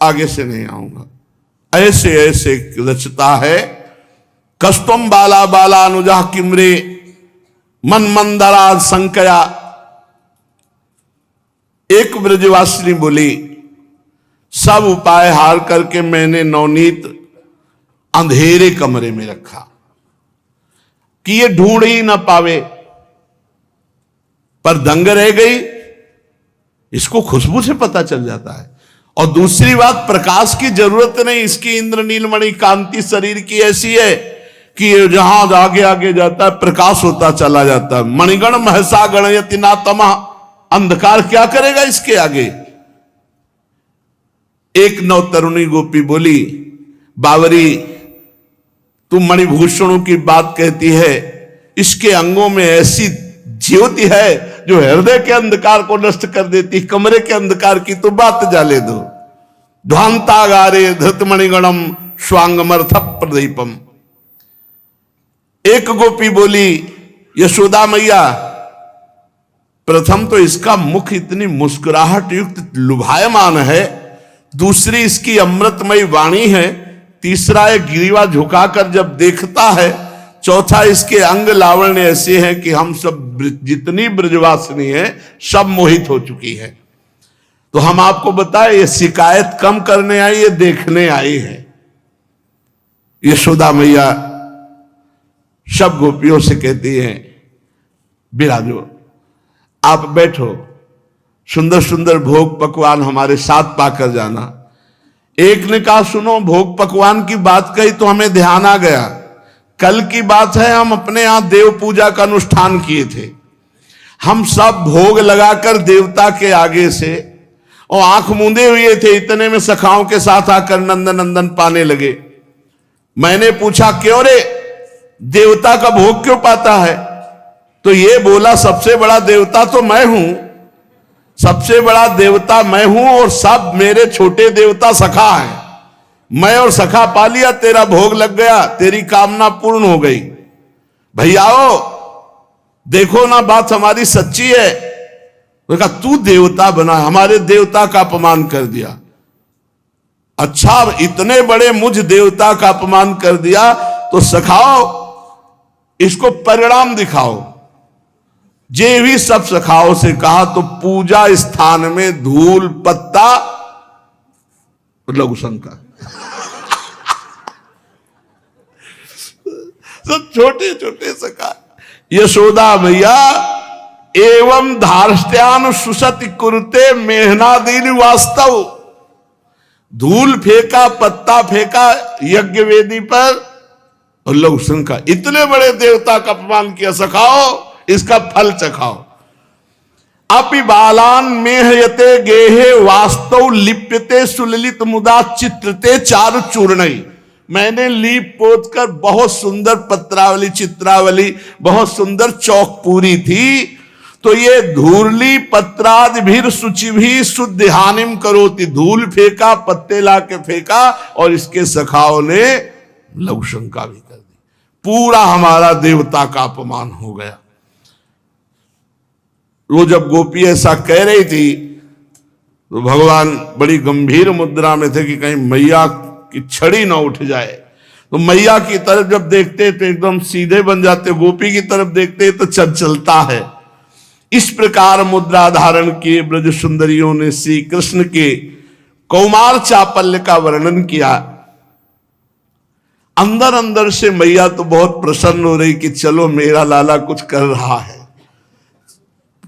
आगे से नहीं आऊंगा। ऐसे ऐसे रचता है, कस्तम बाला बाला अनुजा किमरे मन मंदरा संकया। एक ब्रजवासिनी बोली, सब उपाय हार करके मैंने नवनीत अंधेरे कमरे में रखा कि ये ढूंढ ही ना पावे, पर दंग रह गई। इसको खुशबू से पता चल जाता है। और दूसरी बात, प्रकाश की जरूरत नहीं, इसकी इंद्र नीलमणि कांति शरीर की ऐसी है कि जहां आगे आगे जाता है प्रकाश होता चला जाता है। मणिगण महसा गणयति ना तमा, अंधकार क्या करेगा इसके आगे। एक नवतरुणी गोपी बोली, बावरी तू मणिभूषणों की बात कहती है, इसके अंगों में ऐसी ज्योति है जो हृदय के अंधकार को नष्ट कर देती, कमरे के अंधकार की तो बात जाले दो। ध्वांतागारे धृतमणिगणम स्वांगमर्थ प्रदीपम। एक गोपी बोली, यशोदा मैया, प्रथम तो इसका मुख इतनी मुस्कुराहट युक्त लुभायमान है, दूसरी इसकी अमृतमयी वाणी है, तीसरा एक गिरीवा झुकाकर जब देखता है, चौथा इसके अंग लावण्य ऐसे हैं कि हम सब जितनी ब्रजवासिनी है सब मोहित हो चुकी है। तो हम आपको बताएं, ये शिकायत कम करने आई, ये देखने आई है। यशोदा मैया सब गोपियों से कहती हैं, बिराजो, आप बैठो, सुंदर सुंदर भोग पकवान हमारे साथ पाकर जाना। एक ने कहा, सुनो, भोग पकवान की बात कही तो हमें ध्यान आ गया, कल की बात है, हम अपने यहां देव पूजा का अनुष्ठान किए थे। हम सब भोग लगाकर देवता के आगे से और आंख मूंदे हुए थे, इतने में सखाओं के साथ आकर नंदन नंदन पाने लगे। मैंने पूछा, क्यों रे, देवता का भोग क्यों पाता है। तो ये बोला, सबसे बड़ा देवता तो मैं हूं, सबसे बड़ा देवता मैं हूं और सब मेरे छोटे देवता सखा हैं। मैं और सखा पा लिया, तेरा भोग लग गया, तेरी कामना पूर्ण हो गई। भैयाओ देखो ना, बात हमारी सच्ची है। तो कहा तू देवता बना, हमारे देवता का अपमान कर दिया। अच्छा, इतने बड़े मुझ देवता का अपमान कर दिया तो सखाओ, इसको परिणाम दिखाओ। जे भी सब सखाओ से कहा तो पूजा स्थान में धूल पत्ता लघु शंका सब छोटे छोटे सखा। यशोदा भैया एवं धार्ष्ट्यान सुसति कुरुते मेहनादीन वास्तव। धूल फेंका, पत्ता फेंका यज्ञ वेदी पर और लघु शंका। इतने बड़े देवता का अपमान किया, सखाओ इसका फल चखाओ। अपि बालान मेहयते गेहे वास्तव लिप्यते सुललित मुदा चित्रते चारु चूर्णई। मैंने लीप पोत कर बहुत सुंदर पत्रावली चित्रावली बहुत सुंदर चौक पूरी थी, तो ये धूर्ली पत्राद भीर सुचि भी शुद्ध हानिम करोति। धूल फेंका, पत्ते ला के फेंका और इसके सखाओं ने लघु शंका भी कर दी। पूरा हमारा देवता का अपमान हो गया। वो जब गोपी ऐसा कह रही थी तो भगवान बड़ी गंभीर मुद्रा में थे कि कहीं मैया की छड़ी ना उठ जाए। तो मैया की तरफ जब देखते तो एकदम सीधे बन जाते, गोपी की तरफ देखते तो चलता है। इस प्रकार मुद्रा धारण किए ब्रज सुंदरियों ने श्री कृष्ण के कौमार चापल्य का वर्णन किया। अंदर अंदर से मैया तो बहुत प्रसन्न हो रही कि चलो मेरा लाला कुछ कर रहा है,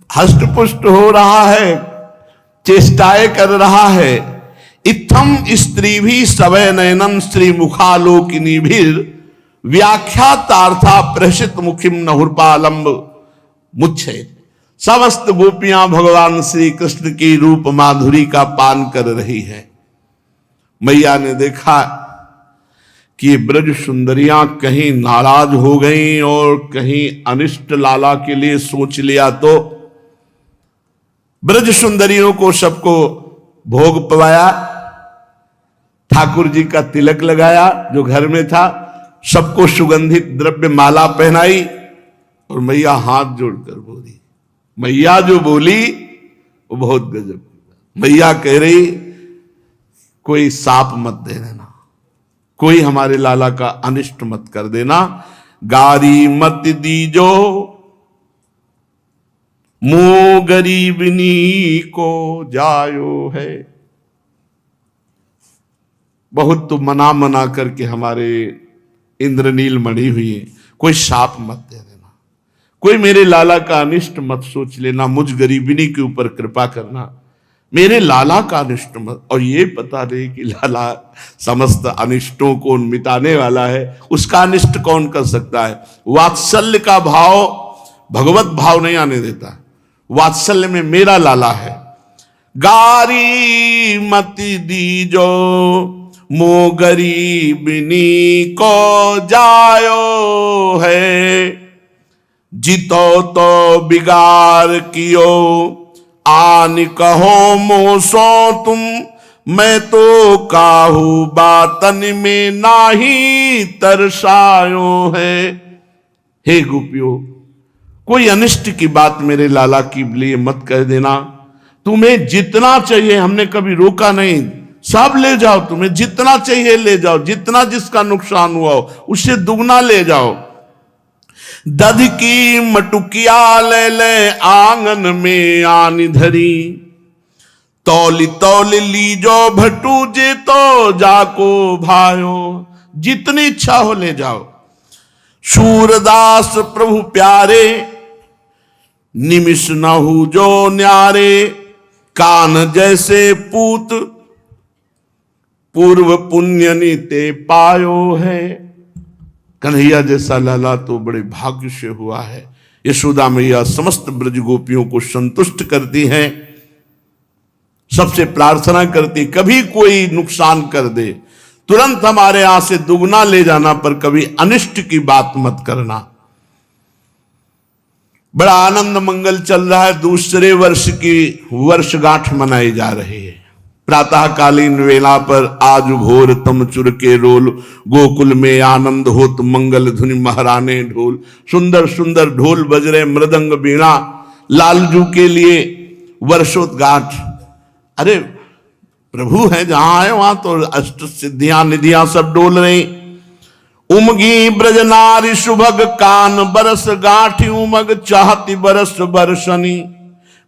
हष्ट पुष्ट हो रहा है, चेष्टाएं कर रहा है। इत्थम स्त्री भी सवय नयनम श्री मुखालोकिनी भी व्याख्यातार्था प्रसित मुखिम नहुर्पालंब मुच्छे। समस्त गोपियां भगवान श्री कृष्ण की रूप माधुरी का पान कर रही हैं। मैया ने देखा कि ब्रज सुंदरियां कहीं नाराज हो गईं और कहीं अनिष्ट लाला के लिए सोच लिया, तो ब्रज सुंदरियों को सबको भोग पवाया, ठाकुर जी का तिलक लगाया जो घर में था, सबको सुगंधित द्रव्य माला पहनाई और मैया हाथ जोड़कर बोली। मैया जो बोली वो बहुत गजब। मैया कह रही कोई साप मत दे देना, कोई हमारे लाला का अनिष्ट मत कर देना, गारी मत दीजो मो गरीबनी को जायो है। बहुत तो मना मना करके हमारे इंद्रनील मणि हुई है, कोई शाप मत दे देना, कोई मेरे लाला का अनिष्ट मत सोच लेना, मुझ गरीबिनी के ऊपर कृपा करना, मेरे लाला का अनिष्ट मत। और ये पता नहीं कि लाला समस्त अनिष्टों को मिटाने वाला है, उसका अनिष्ट कौन कर सकता है। वात्सल्य का भाव भगवत भाव नहीं आने देता, वात्सल्य में मेरा लाला है। गारी मति दीजो मो गरीबिनी को जायो है। जितो तो बिगार कियो आन कहो मोसो तुम, मैं तो काहू बातन में नाही तरसायो है। हे गोपियों, कोई अनिष्ट की बात मेरे लाला की लिए मत कह देना। तुम्हें जितना चाहिए, हमने कभी रोका नहीं, सब ले जाओ, तुम्हें जितना चाहिए ले जाओ, जितना जिसका नुकसान हुआ हो उससे दुगना ले जाओ। दध की मटुकिया ले ले आंगन में आनी धरी, तौली तौली लीजो भटू जे तो जाको भायो। जितनी इच्छा हो ले जाओ। सूरदास प्रभु प्यारे निमिष नहु जो न्यारे, कान जैसे पूत पूर्व पुण्य नीते पायो है। कन्हैया जैसा लाला तो बड़े भाग्य से हुआ है। यशोदा मैया समस्त ब्रज गोपियों को संतुष्ट करती हैं, सबसे प्रार्थना करती कभी कोई नुकसान कर दे तुरंत हमारे यहां से दुगना ले जाना, पर कभी अनिष्ट की बात मत करना। बड़ा आनंद मंगल चल रहा है। दूसरे वर्ष की वर्षगांठ मनाई जा रही है। प्रातःकालीन वेला पर आज भोर तम चुर के रोल, गोकुल में आनंद होत मंगल धुनि महाराने ढोल। सुंदर सुंदर ढोल बज रहे, मृदंग बीणा, लालजू के लिए वर्षोद्गाठ। अरे प्रभु है जहां है वहां तो अष्ट सिद्धियां निधियां सब डोल रही। उमगी ब्रज नारी सुभग कान बरस गाठी, उमग चाहती बरस बरसनी।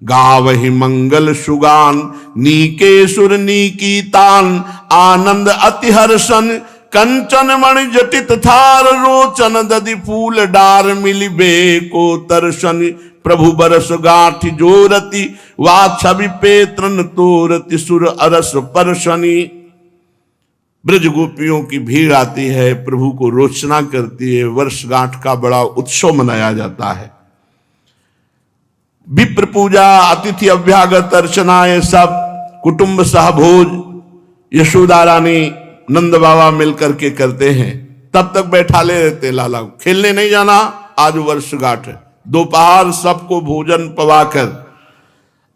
गावहि मंगल सुगान नीके सुर नीकी तान, आनंद अति हर्षन कंचन मणि जटित थार, रोचन दधि फूल डार मिलिबे को तरसन। प्रभु बरस गाठी जोरति वा छवि पेत्रन तोरति, सुर अरस परसनी। ब्रज गोपियों की भीड़ आती है, प्रभु को रोचना करती है, वर्षगांठ का बड़ा उत्सव मनाया जाता है। विप्र पूजा, अतिथि अभ्यागत अर्चना, ये सब कुटुंब सहभोज यशोदा रानी नंद बाबा मिलकर के करते हैं। तब तक बैठा ले रहते लाला, खेलने नहीं जाना, आज वर्षगांठ है। दोपहर सबको भोजन पवाकर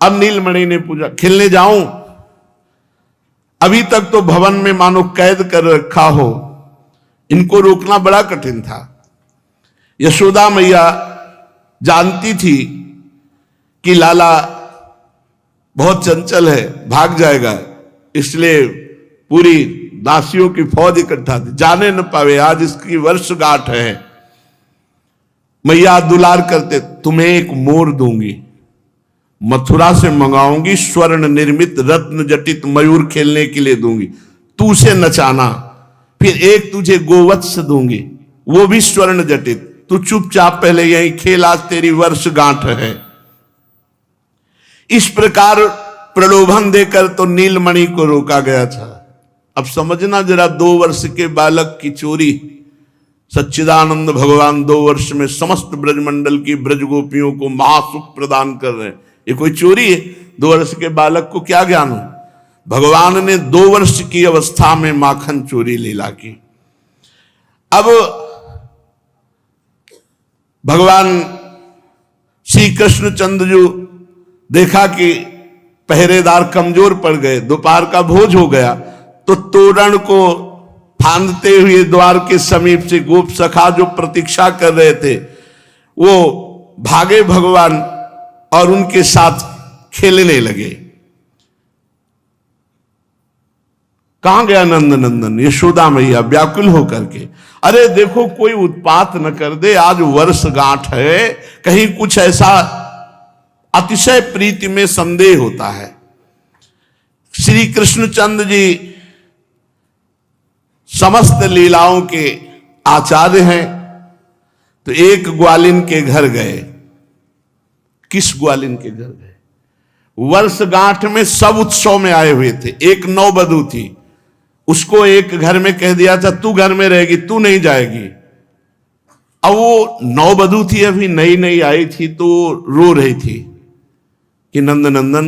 अब नीलमणि ने पूछा खेलने जाऊं? अभी तक तो भवन में मानो कैद कर रखा हो, इनको रोकना बड़ा कठिन था। यशोदा मैया जानती थी कि लाला बहुत चंचल है, भाग जाएगा, इसलिए पूरी दासियों की फौज इकट्ठा थी, जाने न पावे, आज इसकी वर्षगांठ है। मैया दुलार करते, तुम्हें एक मोर दूंगी, मथुरा से मंगाऊंगी, स्वर्ण निर्मित रत्न जटित मयूर खेलने के लिए दूंगी, तू उसे नचाना। फिर एक तुझे गोवत्स दूंगी, वो भी स्वर्ण जटित, तू चुपचाप पहले यही खेल, आज तेरी वर्षगांठ है। इस प्रकार प्रलोभन देकर तो नीलमणि को रोका गया था। अब समझना जरा, 2 वर्ष के बालक की चोरी, सच्चिदानंद भगवान 2 वर्ष में समस्त ब्रजमंडल की ब्रज गोपियों को महासुख प्रदान कर रहे हैं, ये कोई चोरी है? 2 वर्ष के बालक को क्या ज्ञान हो? भगवान ने 2 वर्ष की अवस्था में माखन चोरी लीला की। अब भगवान श्री कृष्णचंद्र जो देखा कि पहरेदार कमजोर पड़ गए, दोपहर का भोज हो गया, तो तोरण को फांदते हुए द्वार के समीप से गोप सखा जो प्रतीक्षा कर रहे थे, वो भागे भगवान और उनके साथ खेलने लगे। कहां गया नंद नंदन? यशोदा मैया व्याकुल होकर के, अरे देखो कोई उत्पात न कर दे, आज वर्षगांठ है, कहीं कुछ ऐसा अतिशय प्रीति में संदेह होता है। श्री कृष्णचंद्र जी समस्त लीलाओं के आचार्य हैं, तो एक ग्वालिन के घर गए। किस ग्वालिन के घर गए? वर्षगांठ में सब उत्सव में आए हुए थे। एक नौवधू थी, उसको एक घर में कह दिया था तू घर में रहेगी, तू नहीं जाएगी। अब वो नौवधू थी, अभी नई नई आई थी, तो रो रही थी कि नंद नंदन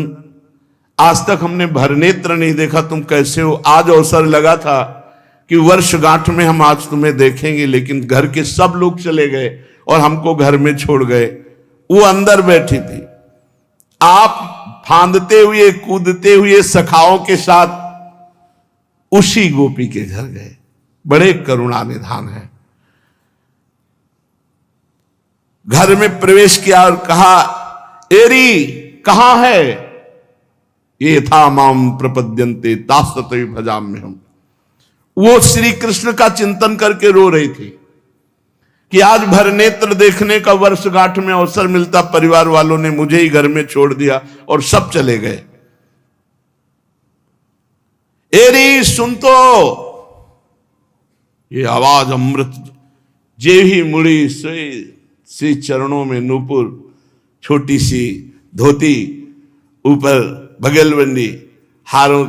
आज तक हमने भरनेत्र नहीं देखा, तुम कैसे हो? आज अवसर लगा था कि वर्षगांठ में हम आज तुम्हें देखेंगे, लेकिन घर के सब लोग चले गए और हमको घर में छोड़ गए। वो अंदर बैठी थी, आप फांदते हुए कूदते हुए सखाओं के साथ उसी गोपी के घर गए। बड़े करुणा निधान है। घर में प्रवेश किया और कहा, एरी कहां है? ये था माम प्रपद्यन्ते तास्तते भजाम्य हम। वो श्री कृष्ण का चिंतन करके रो रही थी कि आज भरनेत्र देखने का वर्षगांठ में अवसर मिलता, परिवार वालों ने मुझे ही घर में छोड़ दिया और सब चले गए। एरी सुन तो, ये आवाज अमृत, जे ही मुड़ी से चरणों में नूपुर, छोटी सी धोती, ऊपर बगलबंदी, हारों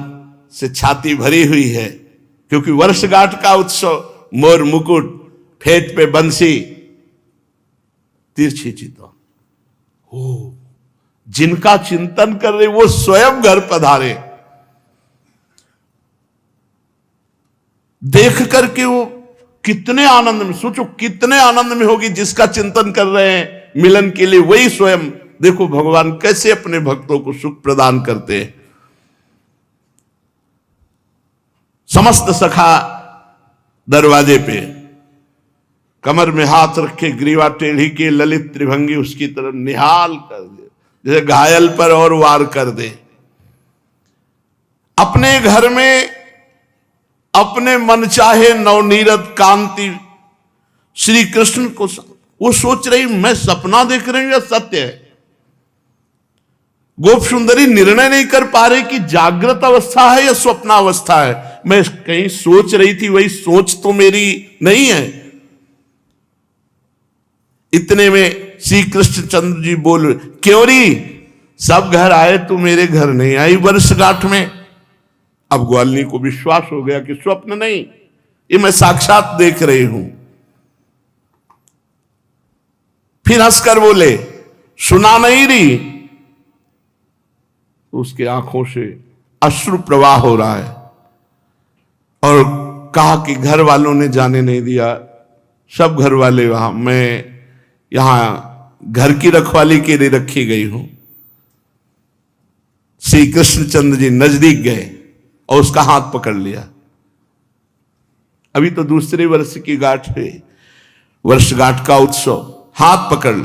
से छाती भरी हुई है, क्योंकि वर्षगांठ का उत्सव, मोर मुकुट, फेट पे बंसी, तिरछी चितौन। हो, जिनका चिंतन कर रहे वो स्वयं घर पधारे। देख करके वो कितने आनंद में, सोचो कितने आनंद में होगी जिसका चिंतन कर रहे हैं मिलन के लिए, वही स्वयं। देखो भगवान कैसे अपने भक्तों को सुख प्रदान करते हैं। समस्त सखा दरवाजे पे कमर में हाथ रखे, ग्रीवा टेढ़ी के, ललित त्रिभंगी उसकी तरफ निहाल कर दे, जैसे घायल पर और वार कर दे। अपने घर में अपने मन चाहे नवनीरत कांति श्री कृष्ण को वो सोच रही मैं सपना देख रही हूं या सत्य है। गोप सुंदरी निर्णय नहीं कर पा रही कि जागृत अवस्था है या स्वप्नावस्था है। मैं कहीं सोच रही थी, वही सोच तो मेरी नहीं है। इतने में श्री कृष्णचंद्र जी बोल, क्यों री सब घर आए तू मेरे घर नहीं आई वर्षगांठ में। अब ग्वालिनी को विश्वास हो गया कि स्वप्न नहीं, ये मैं साक्षात देख रही हूं। फिर हंसकर बोले, सुना नहीं रही। उसके आंखों से अश्रु प्रवाह हो रहा है और कहा कि घर वालों ने जाने नहीं दिया, सब घर वाले वहां, मैं यहां घर की रखवाली के लिए रखी गई हूं। श्री कृष्णचंद्र जी नजदीक गए और उसका हाथ पकड़ लिया। अभी तो दूसरे वर्ष की गांठ है, वर्षगांठ का उत्सव, हाथ पकड़।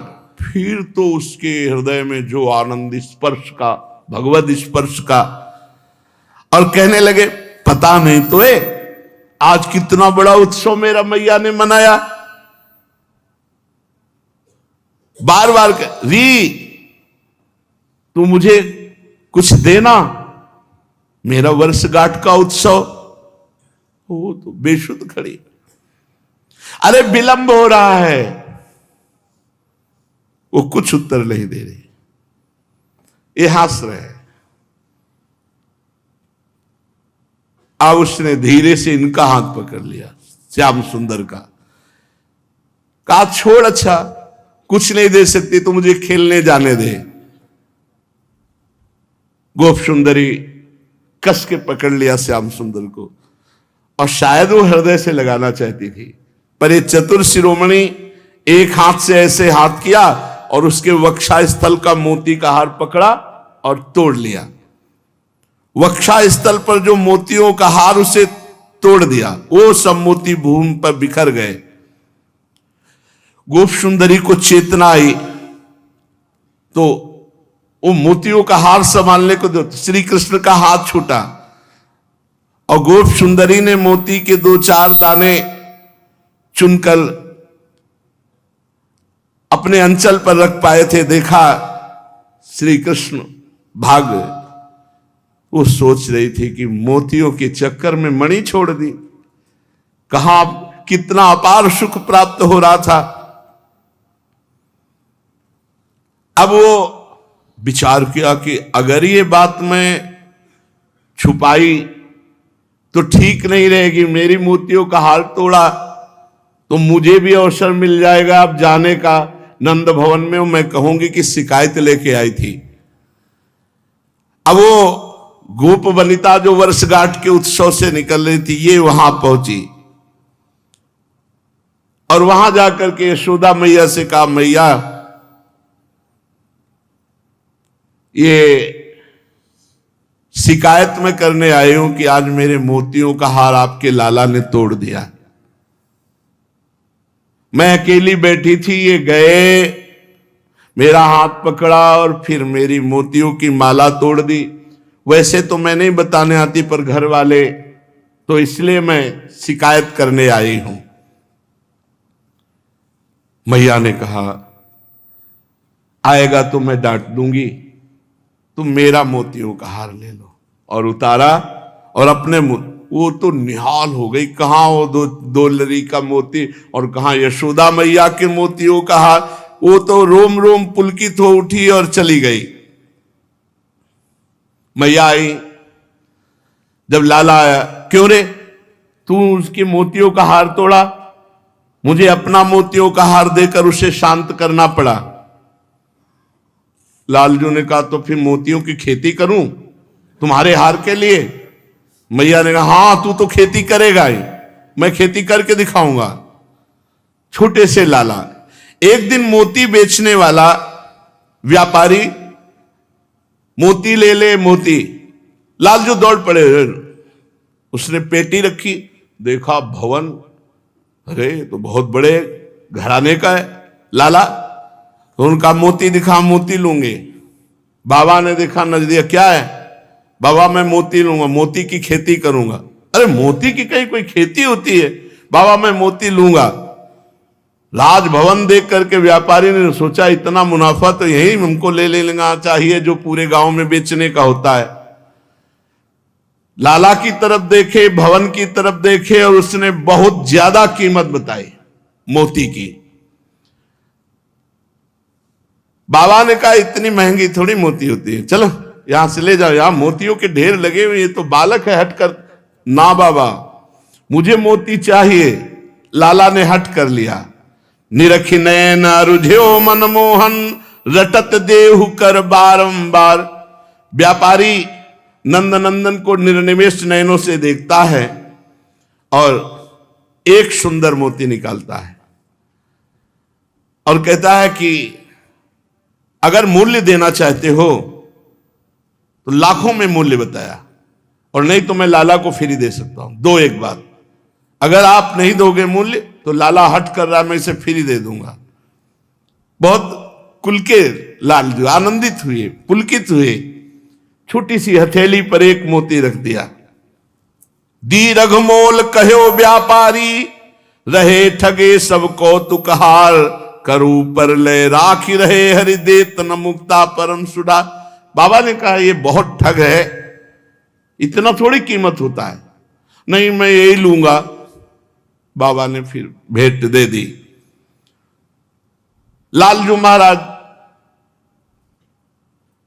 फिर तो उसके हृदय में जो आनंद स्पर्श का, भगवत स्पर्श का, और कहने लगे पता नहीं तो है आज कितना बड़ा उत्सव मेरा मैया ने मनाया। बार बार री तू मुझे कुछ देना, मेरा वर्षगांठ का उत्सव। वो तो बेशुद्ध खड़ी, अरे विलंब हो रहा है। वो कुछ उत्तर नहीं दे रही, ये हंस रहे। अब उसने धीरे से इनका हाथ पकड़ लिया, श्याम सुंदर का, कहा छोड़, अच्छा कुछ नहीं दे सकती तो मुझे खेलने जाने दे। गोप सुंदरी कस के पकड़ लिया श्याम सुंदर को, और शायद वो हृदय से लगाना चाहती थी, पर ये चतुर शिरोमणि एक हाथ से ऐसे हाथ किया और उसके वक्षा स्थल का मोती का हार पकड़ा और तोड़ लिया। वक्षा स्थल पर जो मोतियों का हार उसे तोड़ दिया, वो सब मोती भूमि पर बिखर गए। गोप सुंदरी को चेतना आई तो वो मोतियों का हार संभालने को दो, श्री कृष्ण का हाथ छूटा और गोप सुंदरी ने मोती के 2-4 दाने चुनकर अपने अंचल पर रख पाए थे। देखा श्री कृष्ण भाग गए। वो सोच रही थी कि मोतियों के चक्कर में मणि छोड़ दी, कहां कितना अपार सुख प्राप्त हो रहा था। अब वो विचार किया कि अगर ये बात मैं छुपाई तो ठीक नहीं रहेगी। मेरी मोतियों का हार तोड़ा तो मुझे भी अवसर मिल जाएगा अब जाने का नंद भवन में, मैं कहूंगी कि शिकायत लेके आई थी। अब वो गोप वनिता जो वर्षगांठ के उत्सव से निकल रही थी, ये वहां पहुंची और वहां जाकर के यशोदा मैया से कहा, मैया ये शिकायत में करने आई हूं कि आज मेरे मोतियों का हार आपके लाला ने तोड़ दिया। मैं अकेली बैठी थी, ये गए, मेरा हाथ पकड़ा और फिर मेरी मोतियों की माला तोड़ दी। वैसे तो मैं नहीं बताने आती, पर घर वाले तो इसलिए मैं शिकायत करने आई हूं। मैया ने कहा, आएगा तो मैं डांट दूंगी, तुम मेरा मोतियों का हार ले लो। और उतारा और अपने वो तो निहाल हो गई, कहां वो दो लरी का मोती और कहां यशोदा मैया के मोतियों का हार। वो तो रोम रोम पुलकित हो उठी और चली गई। मैया आई, जब लाला आया, क्यों रे तू उसके मोतियों का हार तोड़ा? मुझे अपना मोतियों का हार देकर उसे शांत करना पड़ा। लालजू ने कहा, तो फिर मोतियों की खेती करूं तुम्हारे हार के लिए? मैया ने कहा, हां तू तो खेती करेगा ही, मैं खेती करके दिखाऊंगा। छोटे से लाला, एक दिन मोती बेचने वाला व्यापारी, मोती ले ले मोती, लालजू दौड़ पड़े, उसने पेटी रखी, देखा भवन, अरे तो बहुत बड़े घराने का है लाला। तो उनका मोती दिखा, मोती लूंगे। बाबा ने देखा, नजदीक, क्या है बाबा? मैं मोती लूंगा, मोती की खेती करूंगा। अरे मोती की कहीं कोई खेती होती है? बाबा मैं मोती लूंगा। राजभवन देख करके व्यापारी ने सोचा इतना मुनाफा तो यही हमको ले लेना चाहिए जो पूरे गांव में बेचने का होता है। लाला की तरफ देखे, भवन की तरफ देखे, और उसने बहुत ज्यादा कीमत बताई मोती की। बाबा ने कहा इतनी महंगी थोड़ी मोती होती है, चलो यहां से ले जाओ, यहां मोतियों के ढेर लगे हुए, ये तो बालक है, हट कर। ना बाबा मुझे मोती चाहिए। लाला ने हट कर लिया। निरखि नयन रुझ्यो मनमोहन, रटत देहु कर बारंबार। व्यापारी नंदनंदन को निर्निमेष नयनों से देखता है और एक सुंदर मोती निकालता है और कहता है कि अगर मूल्य देना चाहते हो तो लाखों में मूल्य बताया, और नहीं तो मैं लाला को फ्री दे सकता हूं। दो एक बात, अगर आप नहीं दोगे मूल्य तो लाला हट कर रहा, मैं इसे फ्री दे दूंगा। बहुत कुल के लाल जो आनंदित हुए, पुलकित हुए, छोटी सी हथेली पर एक मोती रख दिया। दी रघमोल कहो व्यापारी, रहे ठगे सब कौतुकहार। करू पर ले राखी रहे हरि देत न मुक्ता परम सुडा। बाबा ने कहा ये बहुत ठग है, इतना थोड़ी कीमत होता है, नहीं मैं यही लूंगा। बाबा ने फिर भेंट दे दी। लालजू महाराज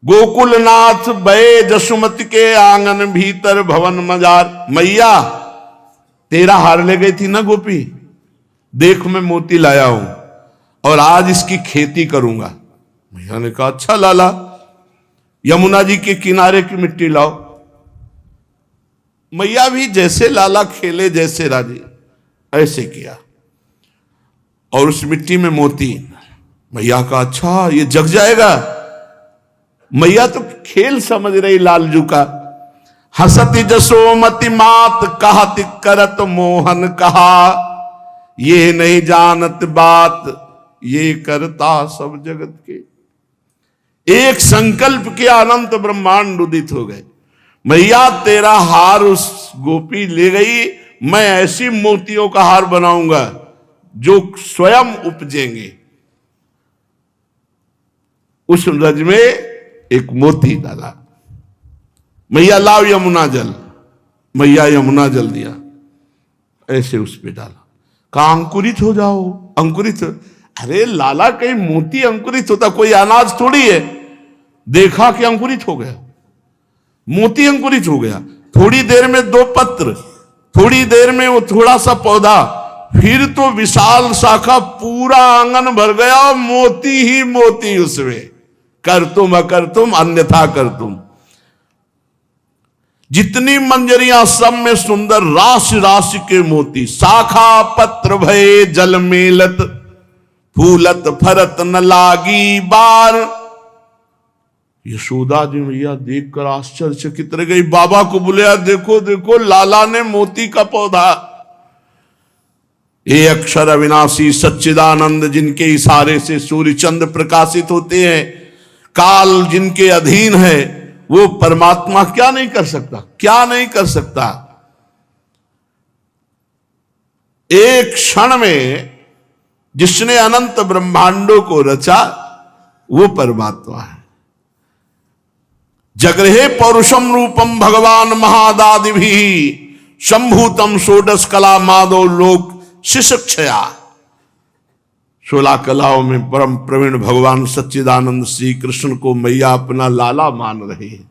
गोकुलनाथ बये जसुमति के आंगन भीतर भवन मजार। मैया तेरा हार ले गई थी ना गोपी, देख मैं मोती लाया हूं और आज इसकी खेती करूंगा। मैया ने कहा अच्छा लाला, यमुना जी के किनारे की मिट्टी लाओ। मैया भी जैसे लाला खेले जैसे राजी, ऐसे किया और उस मिट्टी में मोती। मैया का अच्छा ये जग जाएगा। मैया तो खेल समझ रही लालजू का। हसति जसोमति मात कहत करत मोहन कहा, ये नहीं जानत बात ये करता सब जगत के। एक संकल्प के अनंत ब्रह्मांड उदित हो गए। मैया तेरा हार उस गोपी ले गई, मैं ऐसी मोतियों का हार बनाऊंगा जो स्वयं उपजेंगे। उस रज में एक मोती डाला। मैया लाओ यमुना जल। मैया यमुना जल दिया, ऐसे उस पे डाला। कहा अंकुरित हो जाओ, अंकुरित। अरे लाला कहीं मोती अंकुरित होता, कोई अनाज थोड़ी है। देखा कि अंकुरित हो गया, मोती अंकुरित हो गया। थोड़ी देर में 2 पत्र, थोड़ी देर में वो थोड़ा सा पौधा, फिर तो विशाल शाखा, पूरा आंगन भर गया, मोती ही मोती उसमें। कर तुम अकर तुम अन्यथा कर तुम। जितनी मंजरियां सब में सुंदर, राशि राशि के मोती। शाखा पत्र भये जल मेलत, फूलत फरत न लागी बार। यशोदा जी मैया देखकर आश्चर्यचकित रह गई। बाबा को बुलाया, देखो देखो लाला ने मोती का पौधा। ये अक्षर अविनाशी सच्चिदानंद जिनके इशारे से सूर्य चंद्र प्रकाशित होते हैं, काल जिनके अधीन है, वो परमात्मा क्या नहीं कर सकता, क्या नहीं कर सकता। एक क्षण में जिसने अनंत ब्रह्मांडों को रचा वो परमात्मा है। जगृहे पौरुषम रूपम भगवान महादादि भी संभूतम षोडश कला माधव लोक शिशक्षया। 16 कलाओं में परम प्रवीण भगवान सच्चिदानंद श्री कृष्ण को मैया अपना लाला मान रहे हैं।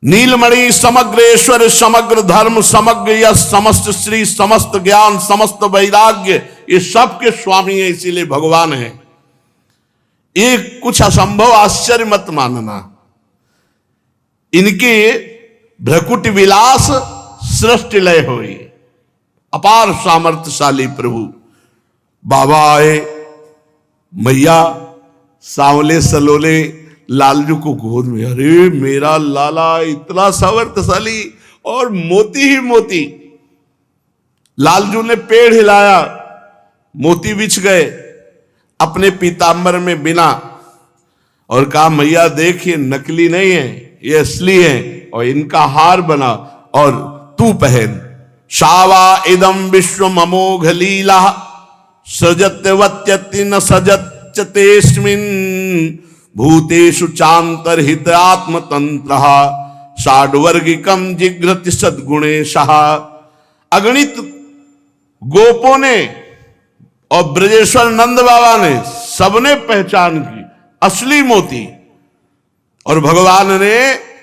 नीलमणि समग्रेश्वर, समग्र धर्म, समग्र यश, समस्त श्री, समस्त ज्ञान, समस्त वैराग्य, ये सब के स्वामी है, इसीलिए भगवान है। ये कुछ असंभव आश्चर्य मत मानना। इनके भ्रकुट विलास सृष्टि लय हुई। अपार सामर्थ्यशाली प्रभु। बाबा आए, मैया सांवले सलोले लालजू को गोद में, अरे मेरा लाला इतना सामर्थ्यशाली, और मोती ही मोती। लालजू ने पेड़ हिलाया, मोती बिछ गए अपने पीतांबर में बिना, और कहा मैया देख ये नकली नहीं है, ये असली है, और इनका हार बना और तू पहन। शावा इदम विश्व अमोघ लीला सृजत्यवत्यति न सजत्यतेस्मिन् भूतेषु चांतरहित आत्मतंत्र षाड्वर्गिकम जिघ्रति सद्गुणेशः। अगणित गोपों ने और ब्रजेश्वर नंद बाबा ने सबने पहचान की असली मोती, और भगवान ने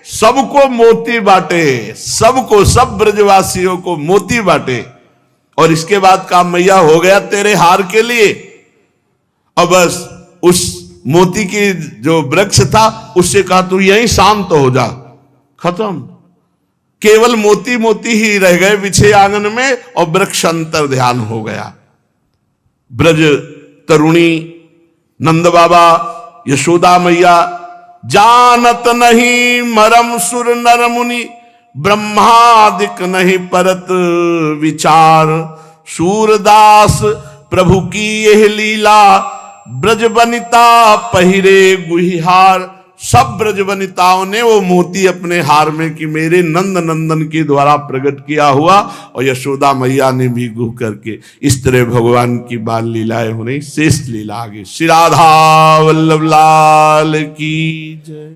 सबको मोती बांटे, सबको, सब ब्रजवासियों को मोती बांटे। और इसके बाद काम मैया हो गया तेरे हार के लिए। और बस उस मोती की जो वृक्ष था उससे कहा तू यहीं शांत हो जा, खत्म। केवल मोती मोती ही रह गए पीछे आंगन में, और वृक्ष अंतर ध्यान हो गया। ब्रज तरुणी नंद बाबा यशोदा मैया जानत नहीं मरम सुर नर मुनि ब्रह्मादिक नहीं परत विचार। सूरदास प्रभु की यह लीला ब्रज वनिता पहिरे गुहिहार। सब ब्रज वनिताओं ने वो मोती अपने हार में कि मेरे नंद नंदन के द्वारा प्रकट किया हुआ, और यशोदा मैया ने भी गुह करके। इस तरह भगवान की बाल लीलाएं होने। शेष लीला आगे। श्री राधा वल्लभ लाल की जय।